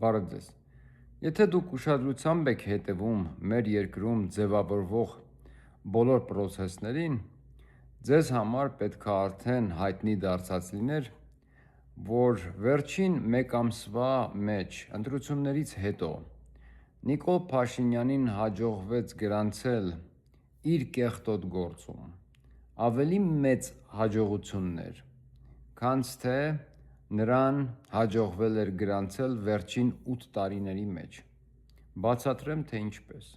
Բարև ձեզ։ Եթե դուք ուշադրությամբ եք հետևում մեր երկրում ձևավորվող բոլոր պրոցեսներին, ձեզ համար պետք է արդեն հայտնի դարձած լիներ, որ վերջին մեկ ամսվա մեջ ընտրություններից հետո Նիկոլ Փաշինյանին հաջողվեց գրանցել իր կեղտոտ գործում ավելի մեծ հաջողություններ, քան թե նրան հաջողվել էր գրանցել վերջին 8 տարիների մեջ։ Բացատրեմ, թե ինչպես։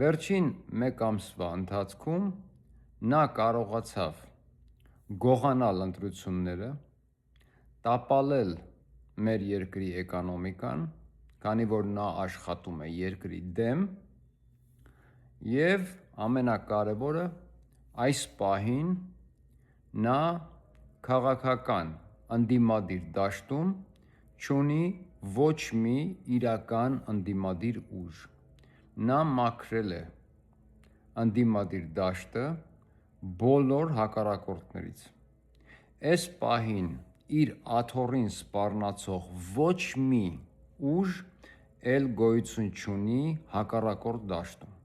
Վերջին մեկ ամսվա ընթացքում նա կարողացավ գողանալ ընտրությունները, տապալել մեր երկրի էկոնոմիկան, քանի որ նա աշխատում է երկրի դեմ, և ամենակարևորը, այս պահին նա քաղաքական ընդդիմադիր դաշտում չունի ոչ մի իրական ընդդիմադիր ուժ։ Նա մաքրել է ընդդիմադիր դաշտը բոլոր հակառակորդներից։ Այս պահին իր աթոռին սպառնացող ոչ մի ուժ էլ գոյություն չունի հակառակորդ դաշտում։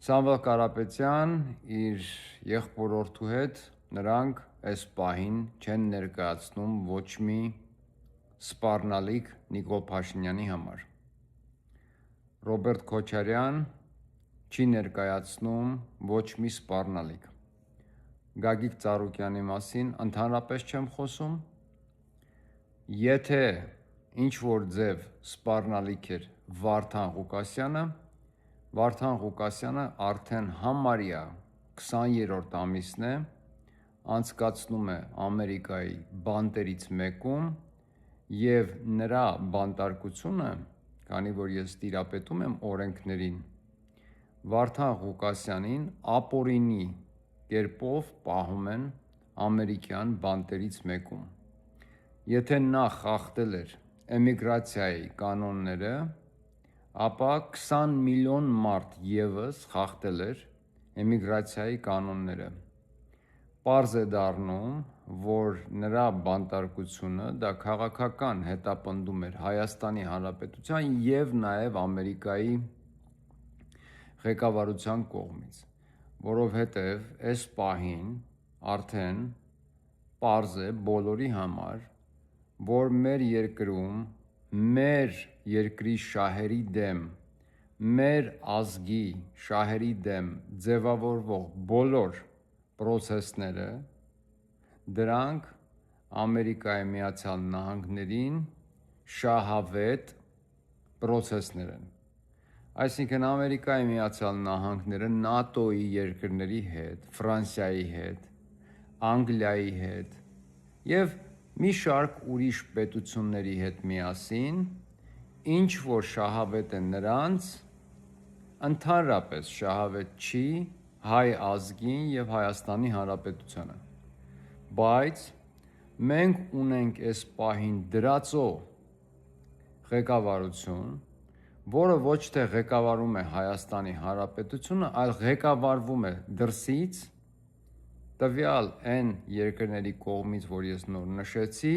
Սամվել Կարապետյան իր եղբորորդու հետ նրանք այս պահին չեն ներկայացնում ոչ մի սպառնալիք Նիկոլ Փաշինյանի համար։ Ռոբերտ Քոչարյան չի ներկայացնում ոչ մի սպառնալիք։ Գագիկ Ծառուկյանի մասին ընդհանրապես չեմ խոսում։ Եթե ինչ-որ ձև սպառնալիք էր Վարդան Ղուկասյանը արդեն համարյա 20-րդ ամիսն է անցկացնում է Ամերիկայի բանտերից մեկում, և նրա բանտարկությունը, քանի որ ես տիրապետում եմ օրենքներին, Վարդան Ղուկասյանին ապօրինի կերպով պահում են ամերիկյան բանտերից մեկում։ Եթե նա խախտել էր էմիգրացիայի կանոնները, ապա 20 միլիոն մարդ ևս խախտել էր էմիգրացիայի կանոնները։ Պարզ է դառնում, որ նրա բանտարկությունը դա քաղաքական հետապնդում էր Հայաստանի Հանրապետության և նաև Ամերիկայի ղեկավարության կողմից, որովհետև այս պահին արդեն պարզ է բոլորի համար, որ մեր երկրում մեր երկրի շահերի դեմ, մեր ազգի շահերի դեմ ձևավորվող բոլոր պրոցեսները դրանք Ամերիկայի Միացյալ Նահանգներին շահավետ պրոցեսներ են։ Այսինքն Ամերիկայի Միացյալ Նահանգները ՆԱՏՕ-ի երկրների հետ, Ֆրանսիայի հետ, Անգլիայի հետ և մի շարք ուրիշ պետությունների հետ միասին ինչ-որ շահավետ է նրանց, ընդհանրապես շահավետ չի հայ ազգին և Հայաստանի Հանրապետությանը։ Բայց մենք ունենք այս պահին դրածո ղեկավարություն, որը ոչ թե ղեկավարում է Հայաստանի Հանրապետությունը, այլ ղեկավարվում է դրսից, տվյալ այն երկրների կողմից, որ ես նոր նշեցի,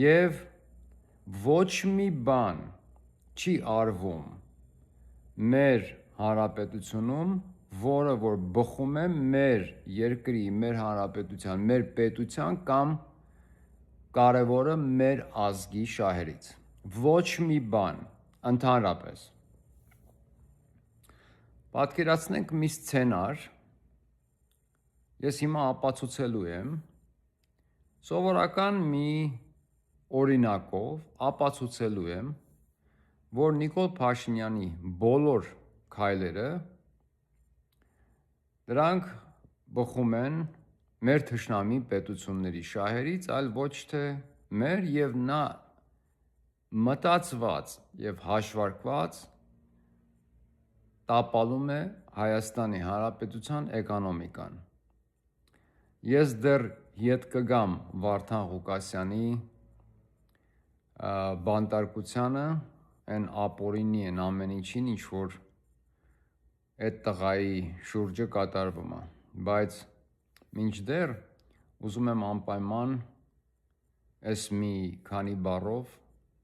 և ոչ մի բան չի արվում մեր հանրապետությունում, որը որ բխում է մեր երկրի, մեր հանրապետության, մեր պետության կամ կարևորը մեր ազգի շահերից։ Ոչ մի բան, ընդհանրապես։ Պատկերացնենք մի սցենար, ես հիմա ապացուցելու եմ, սովորական մի օրինակով ապացուցելու եմ, որ Նիկոլ Փաշինյանի բոլոր քայլերը դրանք բխում են մեր թշնամի պետությունների շահերից, այլ ոչ թե մեր, և նա մտածված և հաշվարկված տապալում է Հայաստանի Հանրապետության էկոնոմիկան։ Ես դեռ ետ կգամ Վարդան Ղուկասյանի բանտարկությանը, այն ապօրինի են ամեն ինչին, ինչ որ այդ տղայի շուրջը կատարվում է, բայց մինչդեռ ուզում եմ անպայման այս մի քանի բառով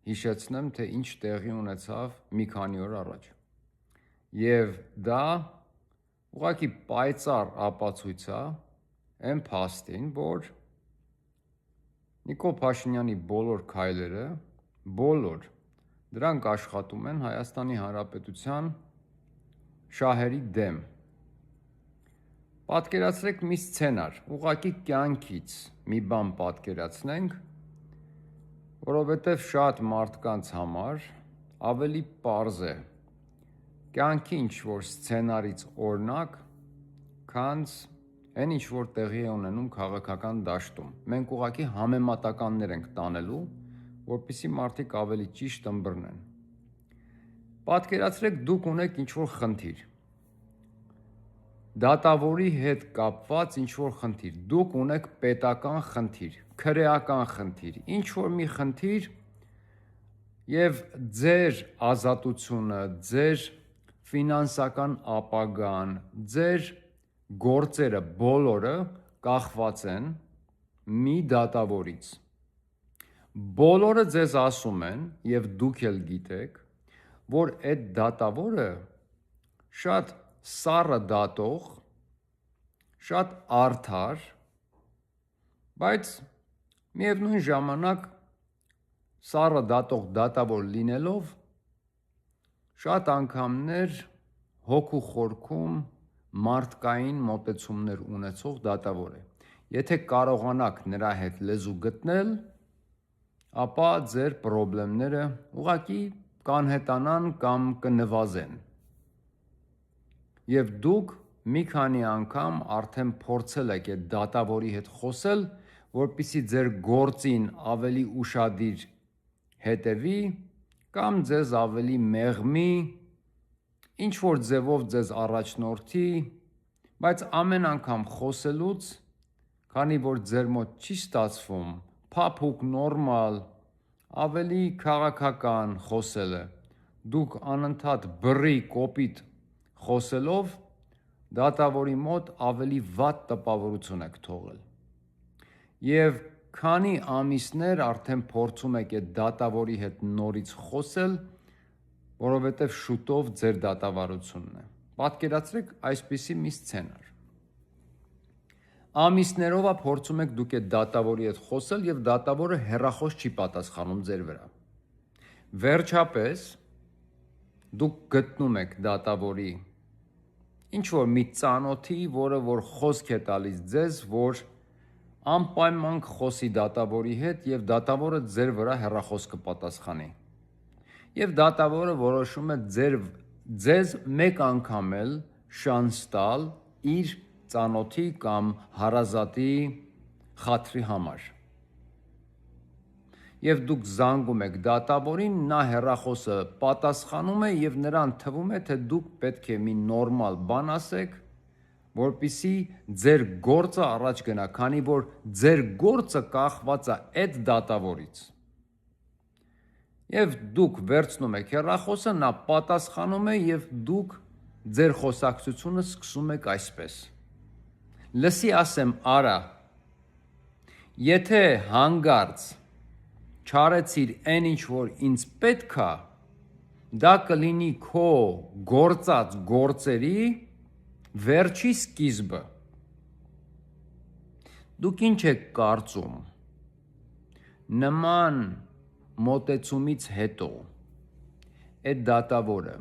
հիշեցնեմ, թե ինչ տեղի ունեցավ մի քանի օր առաջ։ Եվ դա ուղղակի պայծառ ապացույց է այն փաստին, որ Նիկոլ Փաշինյանի բոլոր քայլերը, բոլոր դրանք աշխատում են Հայաստանի Հանրապետության շահերի դեմ։ Պատկերացրեք մի սցենար, ուղղակի կյանքից մի բան պատկերացնենք, որովհետև շատ մարդկանց համար ավելի պարզ է կյանքի ինչ-որ սցենարից օրինակ, քան այն ինչ-որ տեղի է ունենում քաղաքական դաշտում։ Մենք ուղղակի համեմատականներ ենք տանելու, որպեսզի մարդիկ ավելի ճիշտ ըմբռնեն։ Պատկերացրեք դուք ունեք ինչ-որ խնդիր, դատավորի հետ կապված ինչ-որ խնդիր, դուք ունեք պետական խնդիր, քրեական խնդիր, ինչ-որ մի խնդիր և ձեր ազատությունը, ձեր ֆինանսական ապագան, ձեր գործերը բոլորը կախված են մի դատավորից։ Բոլորը ձեզ ասում են, և դուք էլ գիտեք, որ այդ դատավորը շատ սառը դատող, շատ արդար, բայց միևնույն ժամանակ սառը դատող դատավոր լինելով շատ անգամներ հոգու խորքում մարդկային մոտեցումներ ունեցող դատավոր է։ Եթե կարողանաք նրա հետ լեզու գտնել, ապա ձեր պրոբլեմները ուղղակի կանհետանան կամ կնվազեն։ Եվ դուք մի քանի անգամ արդեն փորձել եք այդ դատավորի հետ խոսել, որպեսզի ձեր գործին ավելի ուշադիր հետևի կամ ձեզ ավելի մեղմի, ինչ-որ ձևով ձեզ առաջնորդի, բայց ամեն անգամ խոսելուց, քանի որ ձեր մոտ չի ստացվում փափուկ, նորմալ, ավելի քաղաքական խոսելը, դուք անընդհատ բռի, կոպիտ խոսելով դատավորի մոտ ավելի վատ տպավորություն եք թողել։ Եվ քանի ամիսներ արդեն փորձում եք այդ դատավորի հետ նորից խոսել, որովհետև շուտով ձեր դատավարությունն է։ Պատկերացրեք այսպիսի մի սցենար։ Ամիսներով փորձում եք դուք այդ դատավորի հետ խոսել և դատավորը հեռախոս չի պատասխանում ձեր վրա։ Վերջապես դուք գտնում եք դատավորի ինչ-որ մի ծանոթի, որը որ խոսք է տալիս ձեզ, որ անպայման կխոսի դատավորի հետ և դատավորը ձեր վրա հեռախոս կպատասխանի։ Եվ դատավորը որոշում է ձեզ մեկ անգամ էլ շանս տալ իր ծանոթի կամ հարազատի խաթրի համար։ Եվ դուք զանգում եք դատավորին, նա հեռախոսը պատասխանում է և նրան թվում է, թե դուք պետք է մի նորմալ բան ասեք, որպեսզի ձեր գործը առաջ գնա, քանի որ ձեր գործը կախված է այդ դատավորից։ Եվ դուք վերցնում եք հեռախոսը, նա պատասխանում է և դուք ձեր խոսակցությունը սկսում եք այսպես. Լսի ասեմ, արա, եթե հանկարծ չարեցիր այն ինչ որ ինձ պետք է, դա կլինի քո գործած գործերի վերջի սկիզբը։ Դուք ինչ եք կարծում, նման մոտեցումից հետո այդ դատավորը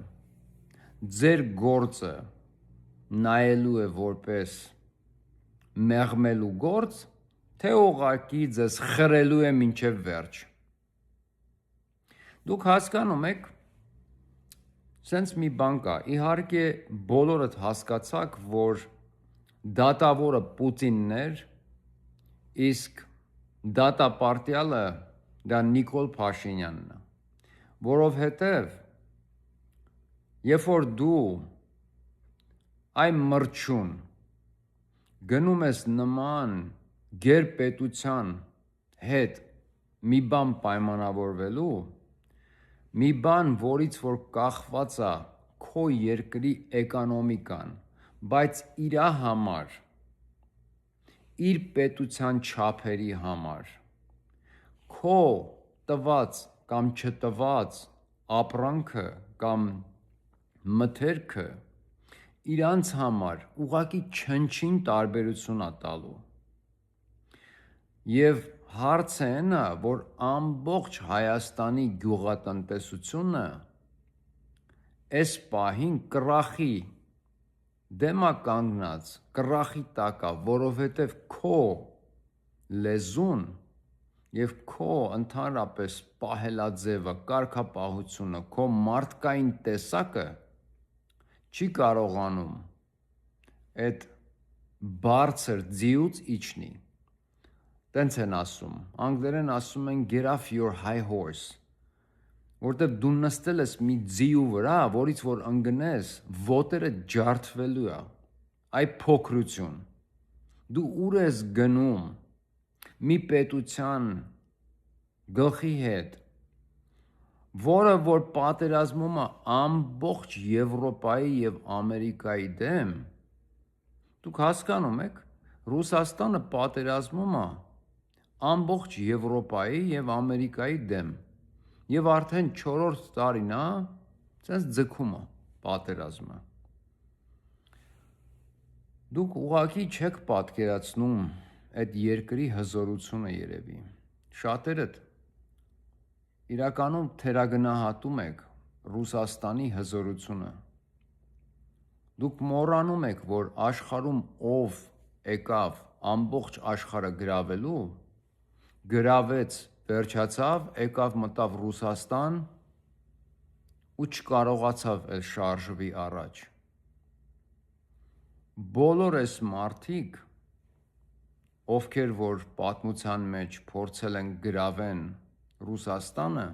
ձեր գործը նայելու է որպես մեղմելու գործ, թե ուղղակի ձեզ խրելու է մինչև վերջ։ Դուք հասկանում եք, սենց մի բան կա, իհարկե բոլորդ հասկացաք, որ դատավորը Պուտինն էր, իսկ դատապարտյալը դա Նիկոլ Փաշինյանն է, որովհետև երբ որ դու այն մրջուն գնում ես նման գերպետության հետ մի բան պայմանավորվելու, մի բան, որից որ կախված է քո երկրի էկոնոմիկան, բայց իրա համար, իր պետության չափերի համար, քո տված կամ չտված ապրանքը կամ մթերքը իրանց համար ուղղակի չնչին տարբերություն է տալու։ Եվ հարցը այն է, որ ամբողջ Հայաստանի գյուղատնտեսությունը այս պահին կռախի դեմ է կանգնած, կռախի տակ է, որովհետև քո լեզուն և քո ընդհանրապես պահելաձևը, կարգապահությունը, քո մարդկային տեսակը չի կարողանում այդ բարձր ձիուց իջնի։ Տենց են ասում, անգլերեն ասում են get off your high horse, որտեղ դու նստել ես մի ձիու վրա, որից որ ընկնես, ոտերը ջարդվելու է, այ փոքրություն, դու ուր ես գնում մի պետության գլխի հետ, որը որ պատերազմում է ամբողջ Եվրոպայի և Ամերիկայի դեմ, դուք հասկանում եք, Ռուսաստանը պատերազմում է ամբողջ Եվրոպայի և Ամերիկայի դեմ, և արդեն 4-րդ տարին է, սենց ձգում է պատերազմը։ Դուք ուղղակի չեք պատկերացնում այդ երկրի հզորությունը երևի, շատերդ իրականում թերագնահատում եք Ռուսաստանի հզորությունը, դուք մոռանում եք, որ աշխարհում ով եկավ ամբողջ աշխարհը գրավելու, գրավեց, վերջացավ, եկավ մտավ Ռուսաստան ու չկարողացավ էլ շարժվի առաջ։ Բոլոր այս մարդիկ, ովքեր որ պատմության մեջ փորձել են գրավեն Ռուսաստանը,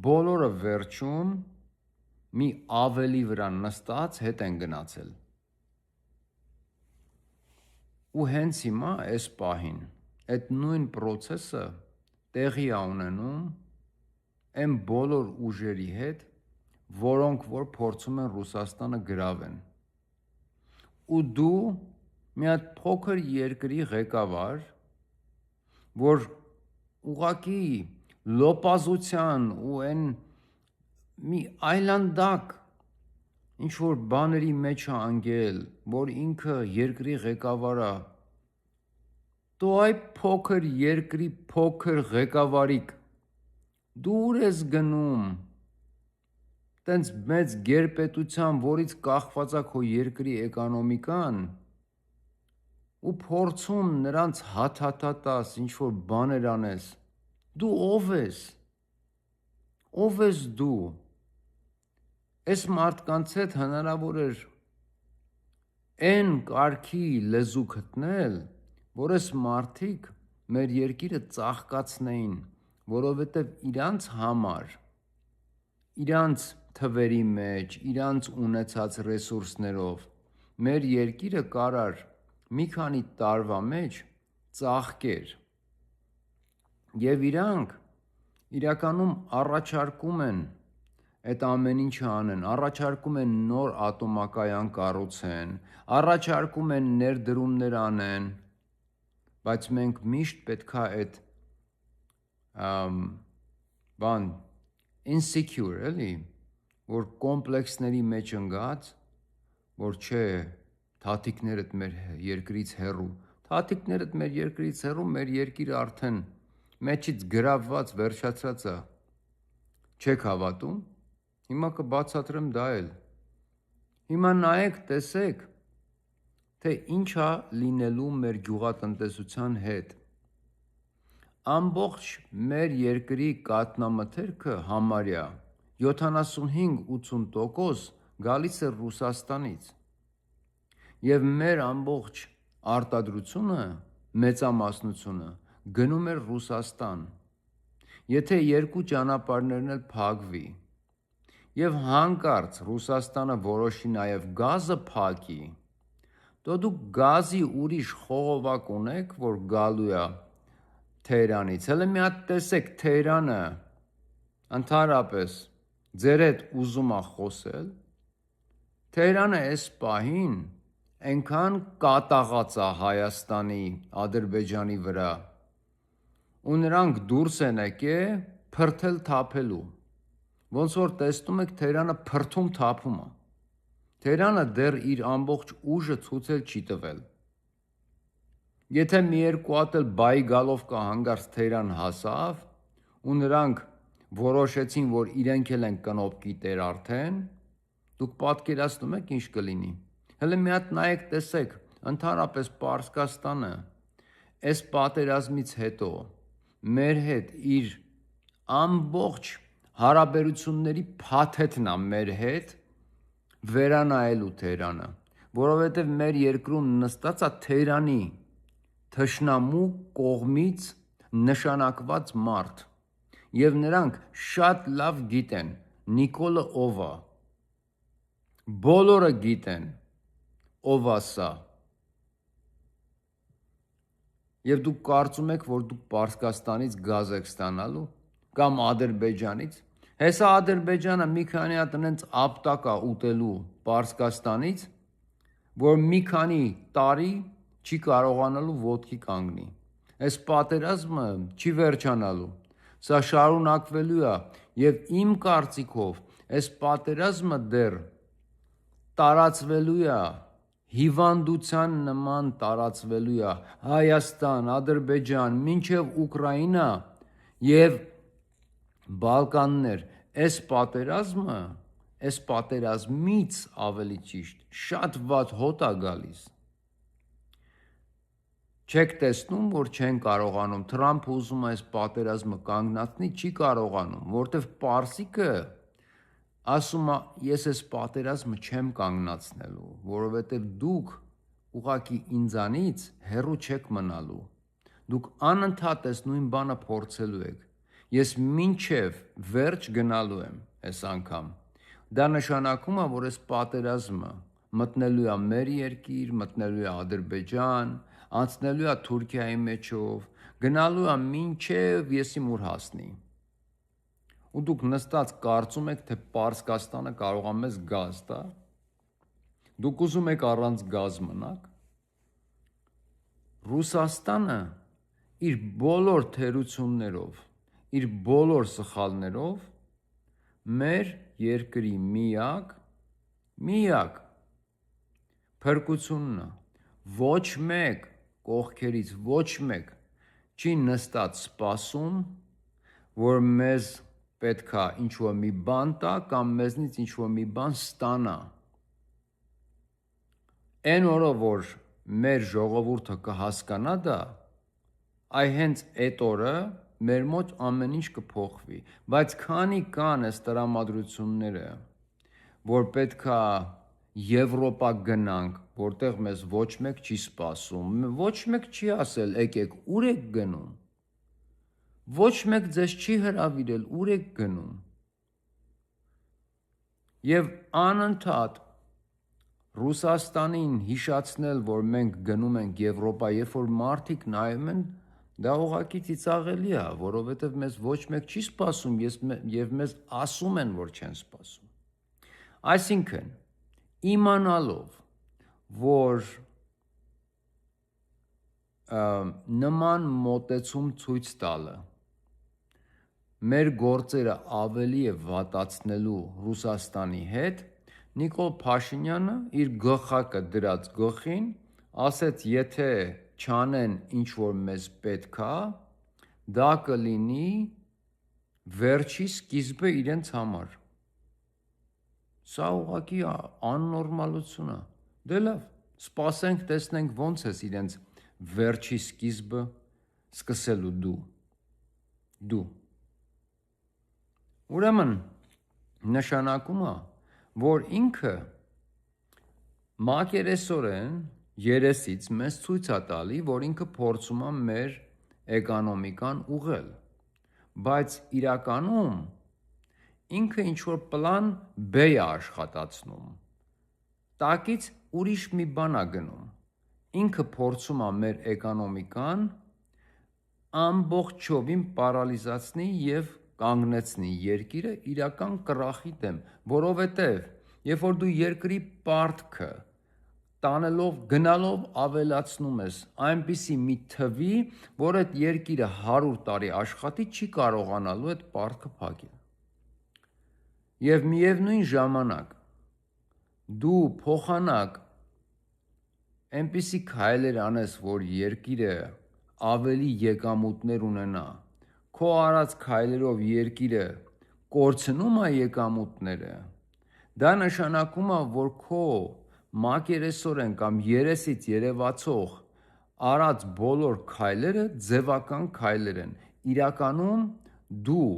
բոլորը վերջում մի ավելի վրա նստած հետ են գնացել։ Ու հենց հիմա այս պահին այդ նույն պրոցեսը տեղի է ունենում այն բոլոր ուժերի հետ, որոնք որ փորձում են Ռուսաստանը գրավեն։ Ու դու մի հատ փոքր երկրի ղեկավար, որ ուղղակի լոպազության ու այն մի այլանդակ ինչ-որ բաների մեջ է անգել, որ ինքը երկրի ղեկավար է, դու այ փոքր երկրի փոքր ղեկավարիկ, դու ուր ես գնում, տենց մեծ գերպետության, որից կախված է քո երկրի էկոնոմիկան, ու փորձում նրանց հաթաթատաս, ինչ-որ բաներ անես, դու ով ես, ով ես դու, այս մարդկանց հետ հնարավոր էր այն կարգի լեզու գտնել, որ այս մարդիկ մեր երկիրը ծաղկացնեին, որովհետև իրանց համար, իրանց թվերի մեջ, իրանց ունեցած ռեսուրսներով մեր երկիրը կարար մի քանի տարվա մեջ ծաղկեր։ Եվ իրանք իրականում առաջարկում են այդ ամեն ինչը անեն, առաջարկում են նոր ատոմակայան կառուցեն, առաջարկում են ներդրումներ անեն, բայց մենք միշտ պետք է այդ insecure, էլի, որ կոմպլեքսների մեջ ընկած, որ չէ, թաթիկներդ մեր երկրից հեռու, թաթիկներդ մեր երկրից հեռու, մեր երկիրը արդեն մեջից գրավված, վերջացած է, չեք հավատում, հիմա կբացատրեմ դա էլ, հիմա նայեք, տեսեք, թե ինչ է լինելու մեր գյուղատնտեսության հետ, ամբողջ մեր երկրի կաթնամթերքը համարյա 75-80% գալիս է Ռուսաստանից, և մեր ամբողջ արտադրությունը, մեծամասնությունը գնում էր Ռուսաստան, եթե երկու ճանապարհներն էլ փակվի, և հանկարծ Ռուսաստանը որոշի նաև գազը փակի, դու գազի ուրիշ խողովակ ունեք, որ գալու է Թեհրանից, հələ մի հատ տեսեք Թեհրանը ընդհանրապես ձեր հետ ուզում է խոսել, Թեհրանը այս պահին այնքան կատաղած է Հայաստանի, Ադրբեջանի վրա, ու նրանք դուրս են եկել փրթել թափելու։ Ոնց որ տեսնում եք, Թերանը փրթում թափում է։ Թերանը դեռ իր ամբողջ ուժը ցույցել չի տվել։ Եթե մի երկու հատ էլ բայի գալով կա հանգարց Թերան հասավ ու նրանք որոշեցին, որ իրենք էլ են կնոպկի տեր արդեն, դուք պատկերացնում եք ինչ կլինի։ Հələ մի հատ նայեք, տեսեք, ընդհանրապես Պարսկաստանը այս պատերազմից հետո մեր հետ իր ամբողջ հարաբերությունների փաթեթն է մեր հետ վերանայելու Թերանը, որովհետև մեր երկրում նստած է Թերանի թշնամու կողմից նշանակված մարդ, եւ նրանք շատ լավ գիտեն Նիկոլը ով է, բոլորը գիտեն ով է սա, եւ դուք կարծում եք, որ դուք Պարսկաստանից գազ եք ստանալու կամ Ադրբեջանից, հեսա Ադրբեջանը մի քանի հատ այնց ապտակ է ուտելու Պարսկաստանից, որ մի քանի տարի չի կարողանալու ոտքի կանգնի։ Այս պատերազմը չի վերջանալու, սա շարունակվելու է եւ իմ կարծիքով այս պատերազմը դեռ տարածվելու է հիվանդության նման տարածվելու է Հայաստան, Ադրբեջան, մինչև Ուկրաինա եւ Բալկաններ։ Այս պատերազմից ավելի ճիշտ շատ վատ հոտ է գալիս։ Չեք տեսնում, որ չեն կարողանում, Թրամփը ուզում է այս պատերազմը կանգնացնի, չի կարողանում, որտեվ պարսիկը ասում է, ես այս պատերազմը չեմ կանգնացնելու, որովհետև դուք ուղղակի ինձանից հեռու չեք մնալու, դուք անընդհատ այս նույն բանը փորձելու եք, ես մինչև վերջ գնալու եմ այս անգամ, դա նշանակում է, որ այս պատերազմը մտնելու է մեր երկիր, մտնելու է Ադրբեջան, անցնելու է Թուրքիայի մեջով, գնալու է մինչև եսիմ ուր հասնի։ Ու դուք նստած կարծում եք, թե Պարսկաստանը կարող է մեզ գազ տա, դուք ուզում եք առանց գազ մնաք։ Ռուսաստանը իր բոլոր թերություններով, իր բոլոր սխալներով մեր երկրի միակ փրկությունն է, ոչ մեկ կողքերից ոչ մեկ չի նստած սպասում, որ մեզ պետք է ինչ-որ մի բան տա կամ մեզնից ինչ-որ մի բան ստանա։ Այն օրը, որ մեր ժողովուրդը կհասկանա դա, այ հենց այդ օրը մեր մոտ ամեն ինչ կփոխվի, բայց քանի կան այս տրամադրությունները, որ պետք է Եվրոպա գնանք, որտեղ մեզ ոչ մեկ չի սպասում, ոչ մեկ չի ասել, եկեք, ուր եք գնում, ոչ մեկ ձեզ չի հրավիրել, ուր եք գնում, եւ անընդհատ Ռուսաստանին հիշացնել, որ մենք գնում ենք Եվրոպա, երբ որ մարդիկ նայում են, դա ուղղակի ծիծաղելի է, որովհետև մեզ ոչ մեկ չի սպասում, եւ մեզ ասում են, որ չեն սպասում։ Այսինքն, իմանալով, որ նման մոտեցում ցույց տալը մեր գործերը ավելի է վատացնելու Ռուսաստանի հետ, Նիկոլ Փաշինյանը իր գլխակը դրած գլխին ասեց, եթե չանեն ինչ որ մեզ պետք է, դա կլինի վերջի սկիզբը իրենց համար։ Սա ուղղակի աննորմալություն է։ Դե լավ, սպասենք, տեսնենք ոնց ես իրենց վերջի սկիզբը սկսելու դու։ Ուրեմն նշանակում է, որ ինքը մակերեսորեն երեսից մեզ ցույց է տալի, որ ինքը փորձում է մեր էկոնոմիկան ուղղել, բայց իրականում ինքը ինչ-որ պլան B է աշխատացնում, տակից ուրիշ մի բան է գնում, ինքը փորձում է մեր էկոնոմիկան ամբողջովին պարալիզացնի և կանգնեցնի երկիրը իրական կռախի դեմ, որովհետև երբ որ դու երկրի պարտքը տանելով, գնալով ավելացնում ես այնպիսի մի թվի, որ այդ երկիրը 100 տարի աշխատի չի կարողանալու այդ պարտքը փակել։ Եվ միևնույն ժամանակ դու փոխանակ այնպիսի քայլեր անես, որ երկիրը ավելի եկամուտներ ունենա, քո արած քայլերով երկիրը կորցնում է եկամուտները, դա նշանակում է, որ քո մակերեսորեն կամ երեսից երևացող արած բոլոր քայլերը ձևական քայլեր են։ Իրականում դու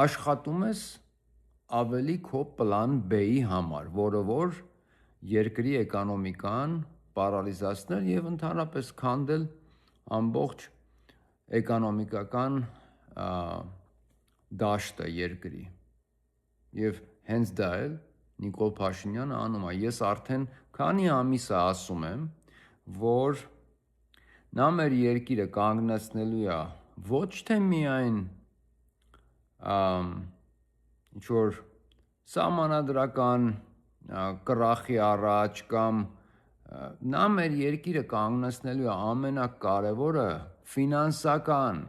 աշխատում ես ավելի քո պլան B-ի համար, որը որ երկրի էկոնոմիկան պարալիզացնել եւ ընդհանրապես քանդել ամբողջ էկոնոմիկական դաշտը երկրի։ Եվ հենց դա էլ Նիկոլ Փաշինյանը անում է։ Ես արդեն քանի ամիս է ասում եմ, որ նա մեր երկիրը կանգնեցնելու է ոչ թե միայն ինչ-որ սահմանադրական կռախի առաջ կամ նա մեր երկիրը կանգնեցնելու է ամենակարևորը ֆինանսական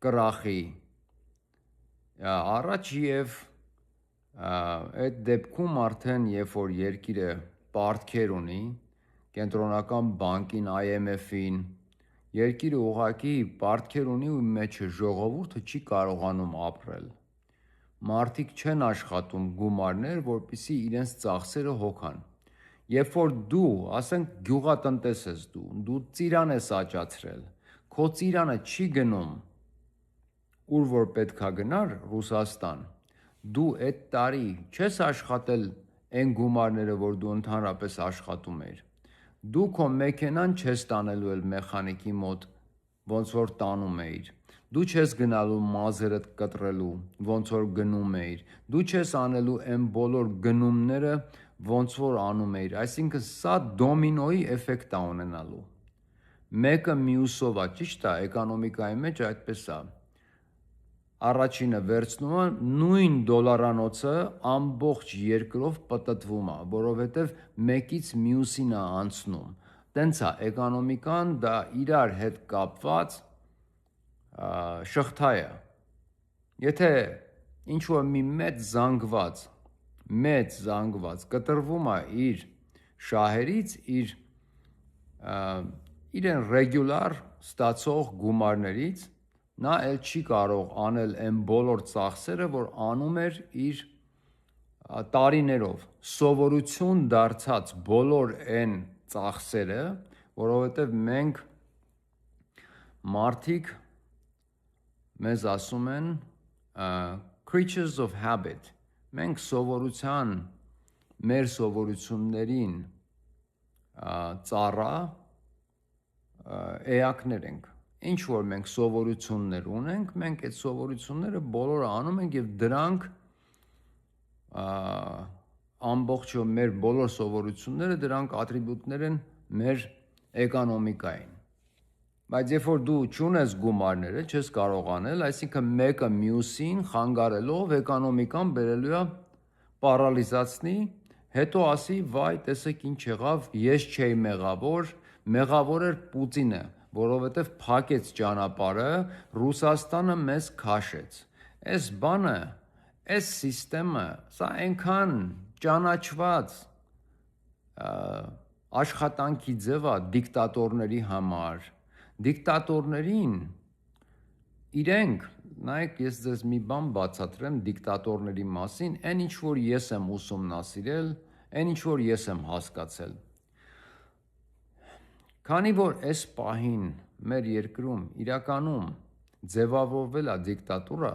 կռախի առաջ եւ այդ դեպքում արդեն երբ որ երկիրը պարտքեր ունի կենտրոնական բանկին, IMF-ին, երկիրը ուղղակի պարտքեր ունի ու մեջը ժողովուրդը չի կարողանում ապրել։ Մարդիկ չեն աշխատում գումարներ, որպեսզի իրենց ծախսերը հոգան։ Երբ որ դու, ասենք գյուղատնտես ես դու ծիրան ես աճացրել, քո ծիրանը չի գնում ուր որ պետքա գնար Ռուսաստան, դու այդ տարի չես աշխատել այն գումարները, որ դու ընդհանրապես աշխատում ես։ Դու քո մեքենան չես տանելու էլ մեխանիկի մոտ, ոնց որ տանում էիր։ Դու չես գնալու մազերդ կտրելու, ոնց որ գնում էիր։ Դու չես անելու այն բոլոր գնումները, ոնց որ անում էիր։ Այսինքն սա դոմինոյի էֆեկտ է ունենալու։ Մեկը մյուսով է, ճիշտ է, էկոնոմիկայի մեջ այդպես է։ Առաջինը վերցնում է նույն դոլարանոցը ամբողջ երկրով պտտվում է, որովհետև մեկից մյուսին է անցնում։ Տենց է էկոնոմիկան, դա իրար հետ կապված շղթա է։ Եթե ինչ-որ մի մեծ զանգված կտրվում է իր շահերից, իրեն ռեգուլար ստացող գումարներից, նա էլ չի կարող անել այն բոլոր ծախսերը, որ անում էր իր տարիներով, սովորություն դարձած բոլոր այն ծախսերը, որովհետև մենք մարդիկ մեզ ասում են creatures of habit, մենք մեր սովորություններին ծառա էակներ ենք։ Ինչ որ մենք սովորություններ ունենք, մենք այդ սովորությունները բոլորը անում ենք եւ դրանք ամբողջը մեր բոլոր սովորությունները դրանք ատրիբուտներ են մեր էկոնոմիկային։ Բայց երբ որ դու չունես գումարները, չես կարող անել, այսինքն մեկը մյուսին խանգարելով էկոնոմիկան բերելու է պարալիզացնի, հետո ասի՝ վայ, տեսեք ինչ եղավ, ես չէի մեղավոր էր Պուտինը, որովհետև փակեց ճանապարհը, Ռուսաստանը մեզ քաշեց։ Այս բանը, այս սիստեմը, սա այնքան ճանաչված աշխատանքի ձև է դիկտատորների համար։ Դիկտատորներին իրենք, նայեք, ես ձեզ մի բան բացատրեմ դիկտատորների մասին, այն ինչ որ ես եմ ուսումնասիրել, այն ինչ որ ես եմ հասկացել։ Քանի որ այս պահին մեր երկրում իրականում ձևավորվել է դիկտատուրա,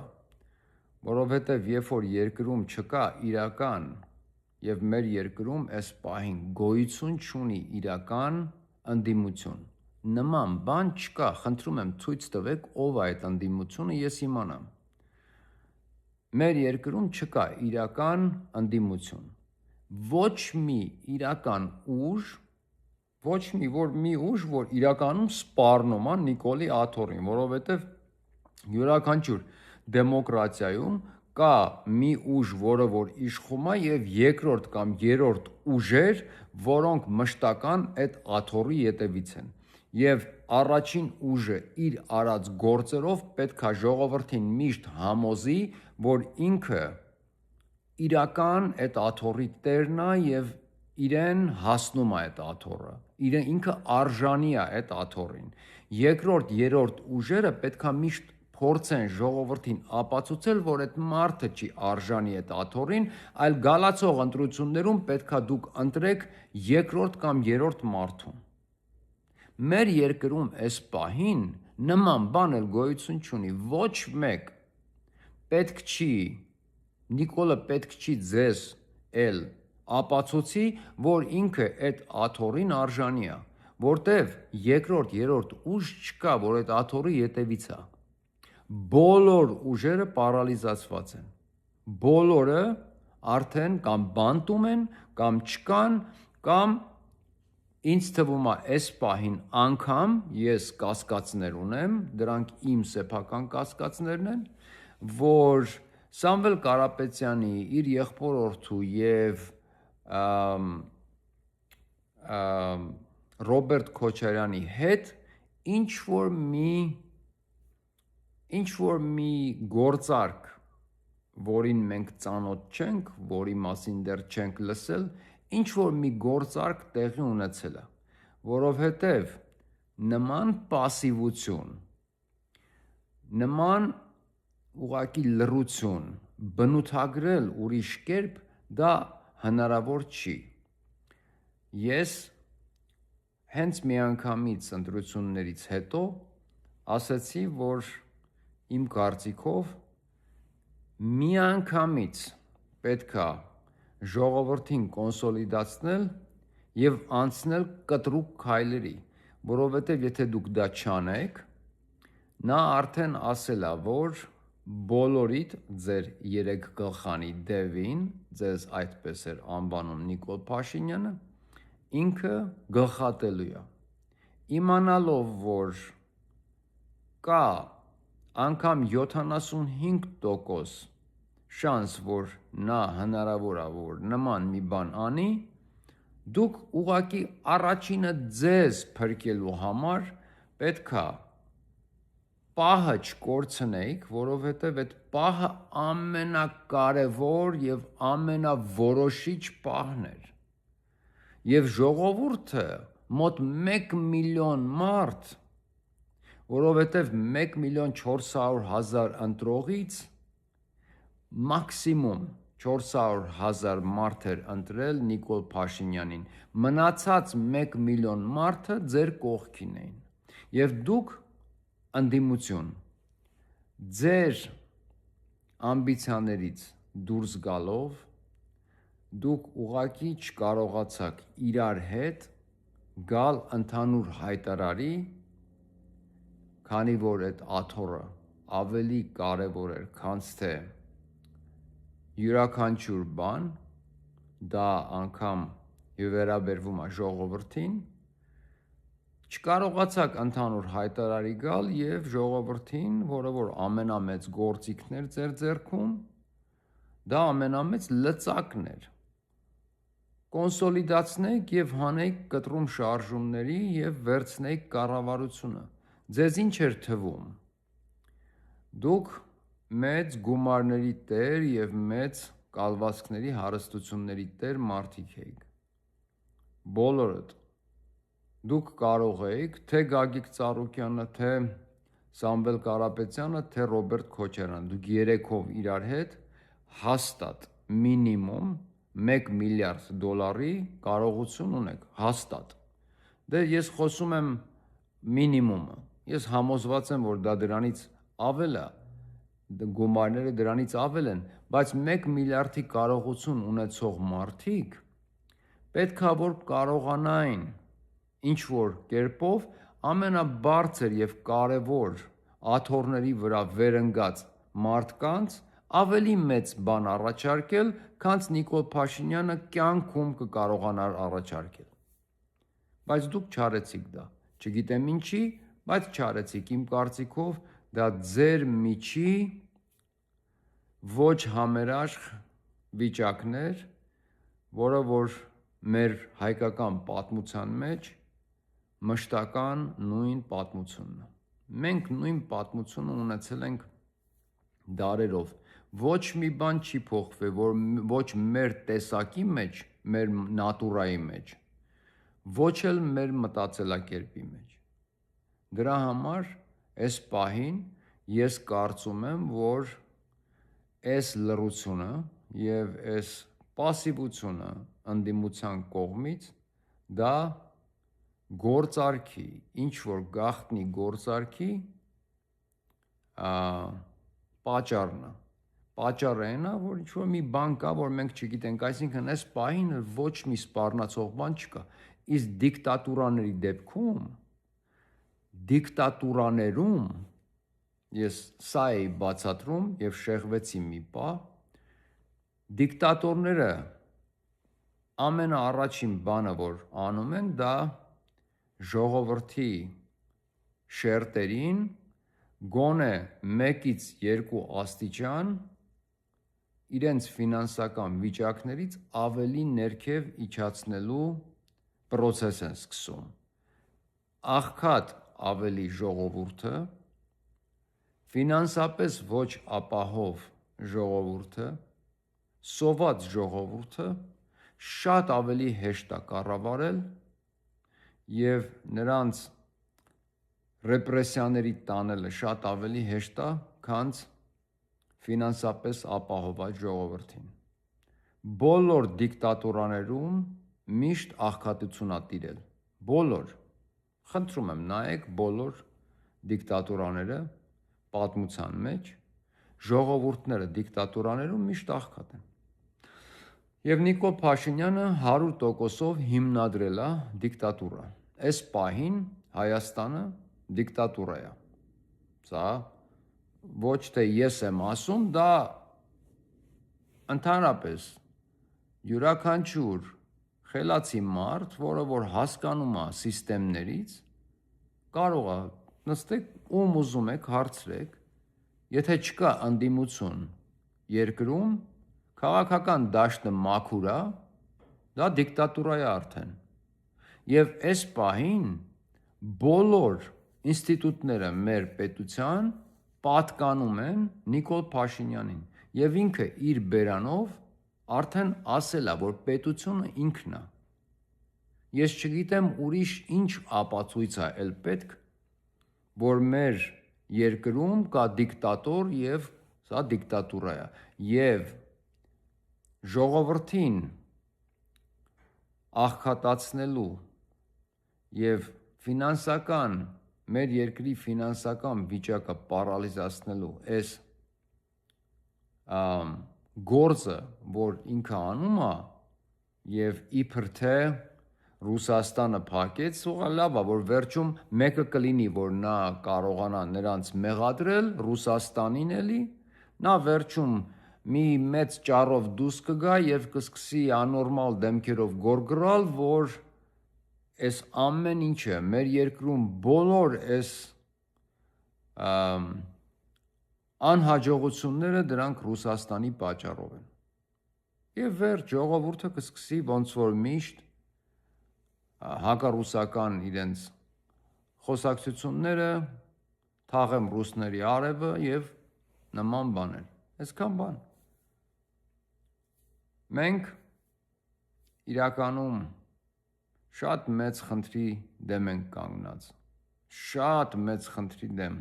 որովհետև երբ որ երկրում չկա իրական եւ մեր երկրում այս պահին գոյություն չունի իրական ընդդիմություն, նման բան չկա, խնդրում եմ ցույց տվեք ով է այդ ընդդիմությունը, ես իմանամ։ Մեր երկրում չկա իրական ընդդիմություն։ Ոչ մի իրական ուժ, ոչ մի ուժ, որ իրականում սպառնում է Նիկոլի աթոռին, որովհետև յուրաքանչյուր դեմոկրատիայում կա մի ուժ, որը որ իշխում է եւ երկրորդ կամ երրորդ ուժեր, որոնք մշտական այդ աթոռի ետևից են։ Եվ առաջին ուժը իր արած գործերով պետքա ժողովրդին միշտ համոզի, որ ինքը իրական այդ աթոռի տերն է եւ իրեն հասնում է այդ աթոռը։ Ինքը արժանի է այդ աթոռին։ Երկրորդ, երրորդ ուժերը պետքա միշտ փորձեն ժողովրդին ապացուցել, որ այդ մարդը չի արժանի այդ աթոռին, այլ գալացող ընտրություններում պետքա դուք ընտրեք երկրորդ կամ երրորդ մարդուն։ Մեր երկրում այս պահին նման բան էլ գոյություն չունի, ոչ մեկ պետք չի, Նիկոլը պետք չի ձեզ էլ ապացուցի, որ ինքը այդ աթոռին արժանի է, որտեվ երկրորդ, երրորդ ուժ չկա, որ այդ աթոռի ետևից է։ Բոլոր ուժերը պարալիզացված են, բոլորը արդեն կամ բանտում են, կամ չկան, կամ ինձ թվում է այս պահին անգամ ես կասկածներ ունեմ, դրանք իմ սեփական կասկածներն են, որ Սամվել Կարապետյանի իր եղբորորդու եւ Ռոբերտ Քոչարյանի հետ ինչ որ մի գործարք, որին մենք ծանոթ չենք, որի մասին դեռ չենք լսել, ինչ որ մի գործարք տեղի ունեցել է, որովհետև նման պասիվություն, նման ուղղակի լռություն, բնութագրել ուրիշ կերպ, դա հնարավոր չի։ Ես հենց միանգամից ընտրություններից հետո ասացի, որ իմ կարծիքով միանգամից պետքա ժողովրդին կոնսոլիդացնել եւ անցնել կտրուկ քայլերի, որովհետեւ եթե դուք դա չանեք, նա արդեն ասել է, որ բոլորիդ ձեր երեք գլխանի դևին, ձեզ այդպես էր անվանում Նիկոլ Փաշինյանը, ինքը գլխատելու է, իմանալով, որ կա անգամ 75% շանս, որ նա հնարավոր է, որ նման մի բան անի, դուք ուղղակի առաջինը ձեզ փրկելու համար պետքա պահը չկորցնեիք, որովհետև այդ պահը ամենակարևոր եւ ամենավորոշիչ պահն էր։ Եվ ժողովուրդը մոտ 1 միլիոն մարդ, որովհետև 1.400.000 ընտրողից մաքսիմում 400.000 մարդ էր ընտրել Նիկոլ Փաշինյանին, մնացած 1 միլիոն մարդը ձեր կողքին էին։ Եվ դուք ընդդիմություն, ձեր ամբիցիաներից դուրս գալով, դուք ուղղակի չկարողացաք իրար հետ գալ ընդհանուր հայտարարի, քանի որ այդ աթոռը ավելի կարևոր էր, քան թե յուրաքանչյուր բան, դա անգամ վերաբերվում է ժողովրդին, չկարողացաք ընդհանուր հայտարարի գալ եւ ժողովրդին, որը որ ամենամեծ գործիքն էր ձեր ձեռքում, դա ամենամեծ լծակն էր։ Կոնսոլիդացնեք եւ հանեք կտրում շարժումների եւ վերցնեք կառավարությունը։ Ձեզ ինչ էր թվում։ Դուք մեծ գումարների տեր եւ մեծ կալվածքների հարստությունների տեր մարդիկ էիք։ Բոլորդ դուք կարող էիք թե Գագիկ Ծառուկյանը, թե Սամվել Կարապետյանը, թե Ռոբերտ Քոչարյանը, դուք երեքով իրար հետ հաստատ մինիմում 1 միլիարդ դոլարի կարողություն ունեք, հաստատ։ Դե ես խոսում եմ մինիմումը, ես համոզված եմ, որ դա դրանից ավել է, գումարները դրանից ավել են, բայց 1 միլիարդի կարողություն ունեցող մարդիկ պետքա որ կարողանային ինչ-որ կերպով ամենաբարձր եւ կարևոր աթոռների վրա վերընկած մարդկանց ավելի մեծ բան առաջարկել, քան Նիկոլ Փաշինյանը կյանքում կկարողանար առաջարկել։ Բայց դուք չարեցիք դա, չգիտեմ ինչի, բայց չարեցիք, իմ կարծիքով դա ձեր միջի ոչ համերաշխ վիճակներ, որը որ մեր հայկական պատմության մեջ մշտական նույն պատմությունն է։ Մենք նույն պատմությունը ունեցել ենք դարերով։ Ոչ մի բան չի փոխվել, որ ոչ մեր տեսակի մեջ, մեր նատուրայի մեջ, ոչ էլ մեր մտածելակերպի մեջ։ Դրա համար այս պահին ես կարծում եմ, որ այս լռությունը եւ այս պասիվությունը ընդդիմության կողմից դա գործարքի, ինչ որ գաղտնի գործարքի պատճառն է։ Պատճառը այն է, որ ինչ որ մի բան կա, որ մենք չգիտենք, այսինքն այս պահին ոչ մի սպառնացող բան չկա։ Իսկ դիկտատուրաների դեպքում, դիկտատուրաներում ես սա էի բացատրում եւ շեղվեցի մի պահ, դիկտատորները ամենաառաջին բանը, որ անում են, դա ժողովրդի շերտերին գոնե 1-ից 2 աստիճան իրենց ֆինանսական վիճակներից ավելի ներքև իջացնելու process են սկսում։ Աղքատ ավելի ժողովուրդը, ֆինանսապես ոչ ապահով ժողովուրդը, սոված ժողովուրդը շատ ավելի հեշտ է կառավարել եւ նրանց ռեպրեսիաների տանելը շատ ավելի հեշտ է, քան ֆինանսապես ապահով այդ ժողովրդին։ Բոլոր դիկտատուրաներում միշտ աղքատություն է տիրել։ Բոլոր։ Խնդրում եմ, նայեք բոլոր դիկտատուրաները պատմության մեջ, ժողովուրդները դիկտատուրաներում միշտ աղքատ են։ Եվ Նիկոլ Փաշինյանը 100%-ով հիմնադրել է դիկտատուրա։ Այս պահին Հայաստանը դիկտատուրա է։ Սա ոչ թե ես եմ ասում, դա ընդհանրապես յուրաքանչյուր խելացի մարդ, որը որ հասկանում է սիստեմներից, կարող է նստեք ում ուզում եք հարցրեք, եթե չկա ընդդիմություն երկրում, քաղաքական դաշտը մաքուր է, դա դիկտատուրա է արդեն։ Եվ այս պահին բոլոր ինստիտուտները մեր պետության պատկանում են Նիկոլ Փաշինյանին եւ ինքը իր բերանով արդեն ասել է, որ պետությունը ինքն է։ Ես չգիտեմ ուրիշ ինչ ապացույց է էլ պետք, որ մեր երկրում կա դիկտատոր եւ սա դիկտատուրա է։ Եվ ժողովրդին աղքատացնելու եւ ֆինանսական մեր երկրի ֆինանսական վիճակը պարալիզացնելու այս գործը, որ ինքը անում է եւ իբր թե Ռուսաստանը փակեց, սողա լավ է, որ վերջում մեկը կլինի, որ նա կարողանա նրանց մեղադրել Ռուսաստանին էլի, նա վերջում մի մեծ ճառով դուրս կգա եւ կսկսի անորմալ դեմքերով գորգրալ, որ այս ամեն ինչը մեր երկրում բոլոր այս անհաջողությունները դրանք Ռուսաստանի պատճառով են։ Եվ վերջ ժողովուրդը կսկսի ոնց որ միշտ հակառուսական իրենց խոսակցությունները թաղեմ ռուսների արևը եւ նման բաներ։ Այսքան բան։ Մենք իրականում շատ մեծ խնդրի դեմ ենք կանգնած։ Շատ մեծ խնդրի դեմ։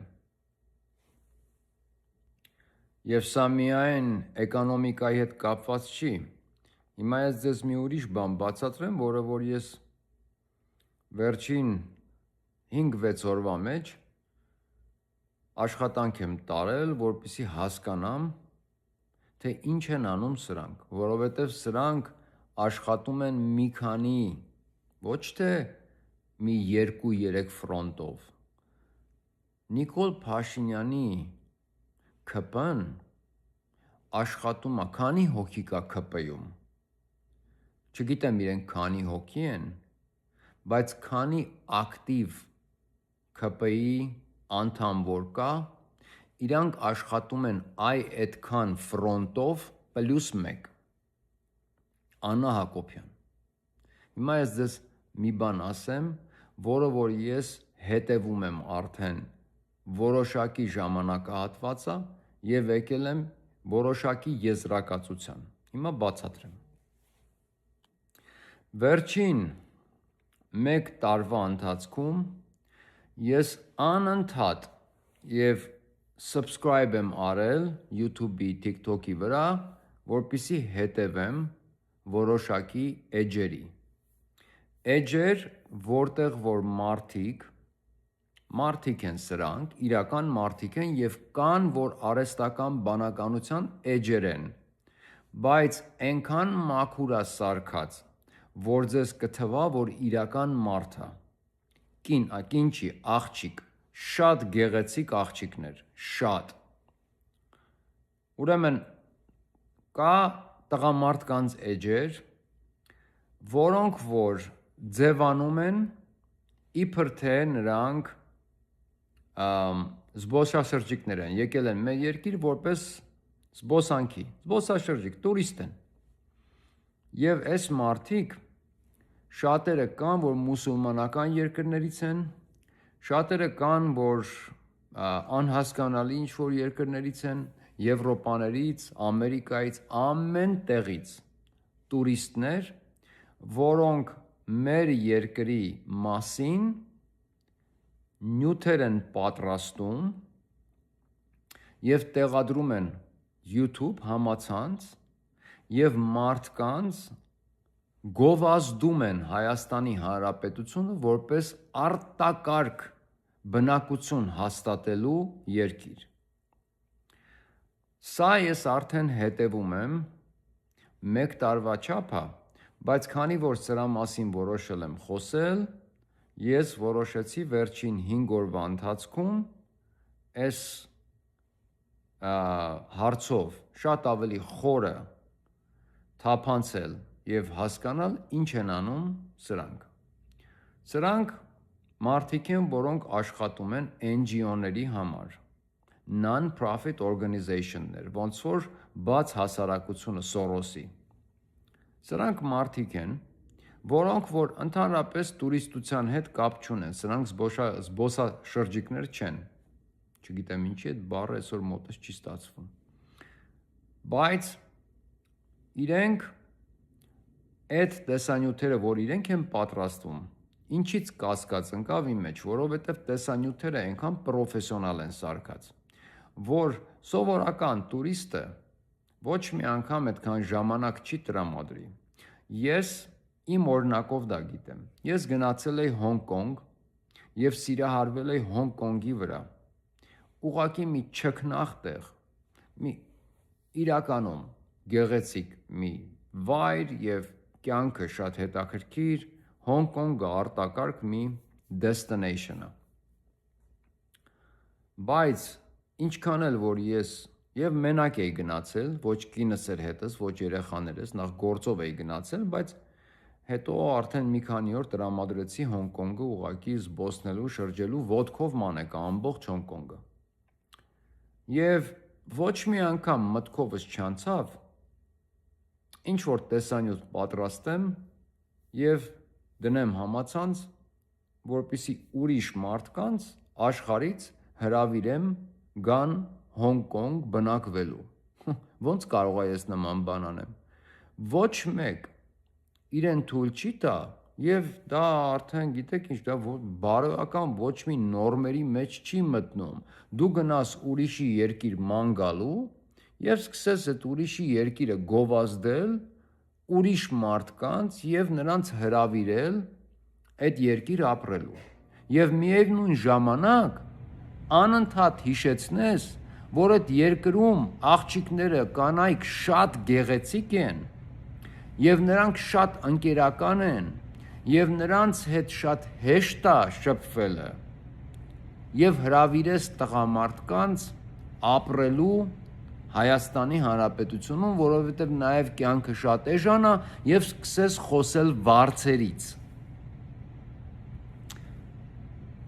Եվ սա միայն էկոնոմիկայի հետ կապված չի։ Հիմա ես ձեզ մի ուրիշ բան բացատրեմ, որը որ ես վերջին 5-6 օրվա մեջ աշխատանք եմ տարել, որպեսզի հասկանամ, թե ինչ են անում սրանք, որովհետև սրանք աշխատում են մի քանի, ոչ թե մի 2-3 ֆրոնտով։ Նիկոլ Փաշինյանի ՔՊ-ն աշխատում է, քանի հոգի կա ՔՊ-ում։ Չգիտեմ իրենք քանի հոգի են, բայց քանի ակտիվ ՔՊ-ի անդամ որ կա, իրանք աշխատում են այդքան ֆրոնտով +1 Աննա Հակոբյան։ Հիմա ես ձեզ մի բան ասեմ, որը որ ես հետևում եմ արդեն որոշակի ժամանակահատվածա եւ եկել եմ որոշակի եզրակացության։ Հիմա բացատրեմ։ Վերջին 1 տարվա ընթացքում ես անընդհատ եւ subscribe եմ արել YouTube-ի, TikTok-ի վրա, որպեսզի հետևեմ որոշակի էջերի։ Էջեր, որտեղ որ մարդիկ են սրանք, իրական մարդիկ են եւ կան, որ արհեստական բանականության էջեր են, բայց այնքան մաքուր է սարքած, որ ձեզ կթվա, որ իրական մարդ է։ Կին չի, աղջիկ, շատ գեղեցիկ աղջիկներ, շատ։ Ուրեմն կա տղամարդկանց էջեր, որոնք որ ձևանում են իբր թե նրանք զբոսաշրջիկներ են, եկել են մեր երկիր որպես զբոսանքի, զբոսաշրջիկ, տուրիստ են։ Եվ այս մարդիկ շատերը կան, որ մուսուլմանական երկրներից են, շատերը կան, որ անհասկանալի ինչ-որ երկրներից են, Եվրոպաներից, Ամերիկայից, ամեն տեղից տուրիստներ, որոնք մեր երկրի մասին նյութեր են պատրաստում եւ տեղադրում են YouTube համացանց եւ մարդկանց գովազդում են Հայաստանի Հանրապետությունը որպես արտակարգ բնակություն հաստատելու երկիր։ Սա ես արդեն հետևում եմ 1 տարվա չափա, բայց քանի որ սրա մասին որոշել եմ խոսել, ես որոշեցի վերջին 5 օրվա ընթացքում այս հարցով շատ ավելի խորը թափանցել եւ հասկանալ ինչ են անում սրանք։ Սրանք մարդիկ են, որոնք աշխատում են NGO-ների համար, non-profit organization-ներ, ոնց որ բաց հասարակությունը Սորոսի։ Սրանք մարդիկ են, որոնք որ ընդհանրապես տուրիստության հետ կապ չունեն, սրանք զբոսաշրջիկներ չեն։ Չգիտեմ ինչի այդ բառը այսօր մոտս չի ստացվում։ Բայց իրենք այդ տեսանյութերը, որ իրենք են պատրաստում, ինչից կասկած ընկավ իմ մեջ, որովհետև տեսանյութերը այնքան պրոֆեսիոնալ են սարքած, որ սովորական տուրիստը ոչ մի անգամ այդքան ժամանակ չի տրամադրի։ Ես իմ օրինակով դա գիտեմ։ Ես գնացել էի Հոնկոնգ եւ սիրահարվել էի Հոնկոնգի վրա։ Ուղղակի մի չքնաղ տեղ, մի իրականում գեղեցիկ մի վայր եւ կյանքը շատ հետաքրքիր, Հոնկոնգը արտակարգ մի destination-ը։ Բայց ինչքան էլ որ ես եւ մենակ էի գնացել, ոչ կինս էր հետս, ոչ երեխաներս, նախ գործով էի գնացել, բայց հետո արդեն մի քանի օր տրամադրեցի Հոնկոնգը ուղղակի զբոսնելու, շրջելու, ոտքով մանեկա ամբողջ Հոնկոնգը։ Եվ ոչ մի անգամ մտքովս չանցավ ինչ որ տեսանյութ պատրաստեմ եւ դնեմ համացանց, որպեսզի ուրիշ մարդկանց աշխարհից հրավիրեմ գան Հոնկոնգ բնակվելու։ Ոնց կարող է ես նման բան անեմ։ Ոչ մեկ իրեն թույլ չի տա եւ դա արդեն գիտեք ինչ, դա բարոյական ոչ մի նորմերի մեջ չի մտնում։ Դու գնաս ուրիշի երկիր ման գալու եւ սկսես այդ ուրիշի երկիրը գովազդել ուրիշ մարդկանց եւ նրանց հրավիրել այդ երկիր ապրելու։ Եվ միևնույն ժամանակ անընդհատ հիշեցնես, որ այդ երկրում աղջիկները կանայք շատ գեղեցիկ են եւ նրանք շատ ընկերական են եւ նրանց հետ շատ հեշտ է շփվելը եւ հրավիրես տղամարդկանց ապրելու Հայաստանի Հանրապետությունում, որովհետեւ նաեւ կյանքը շատ էժան է եւ սկսես խոսել վարձերից։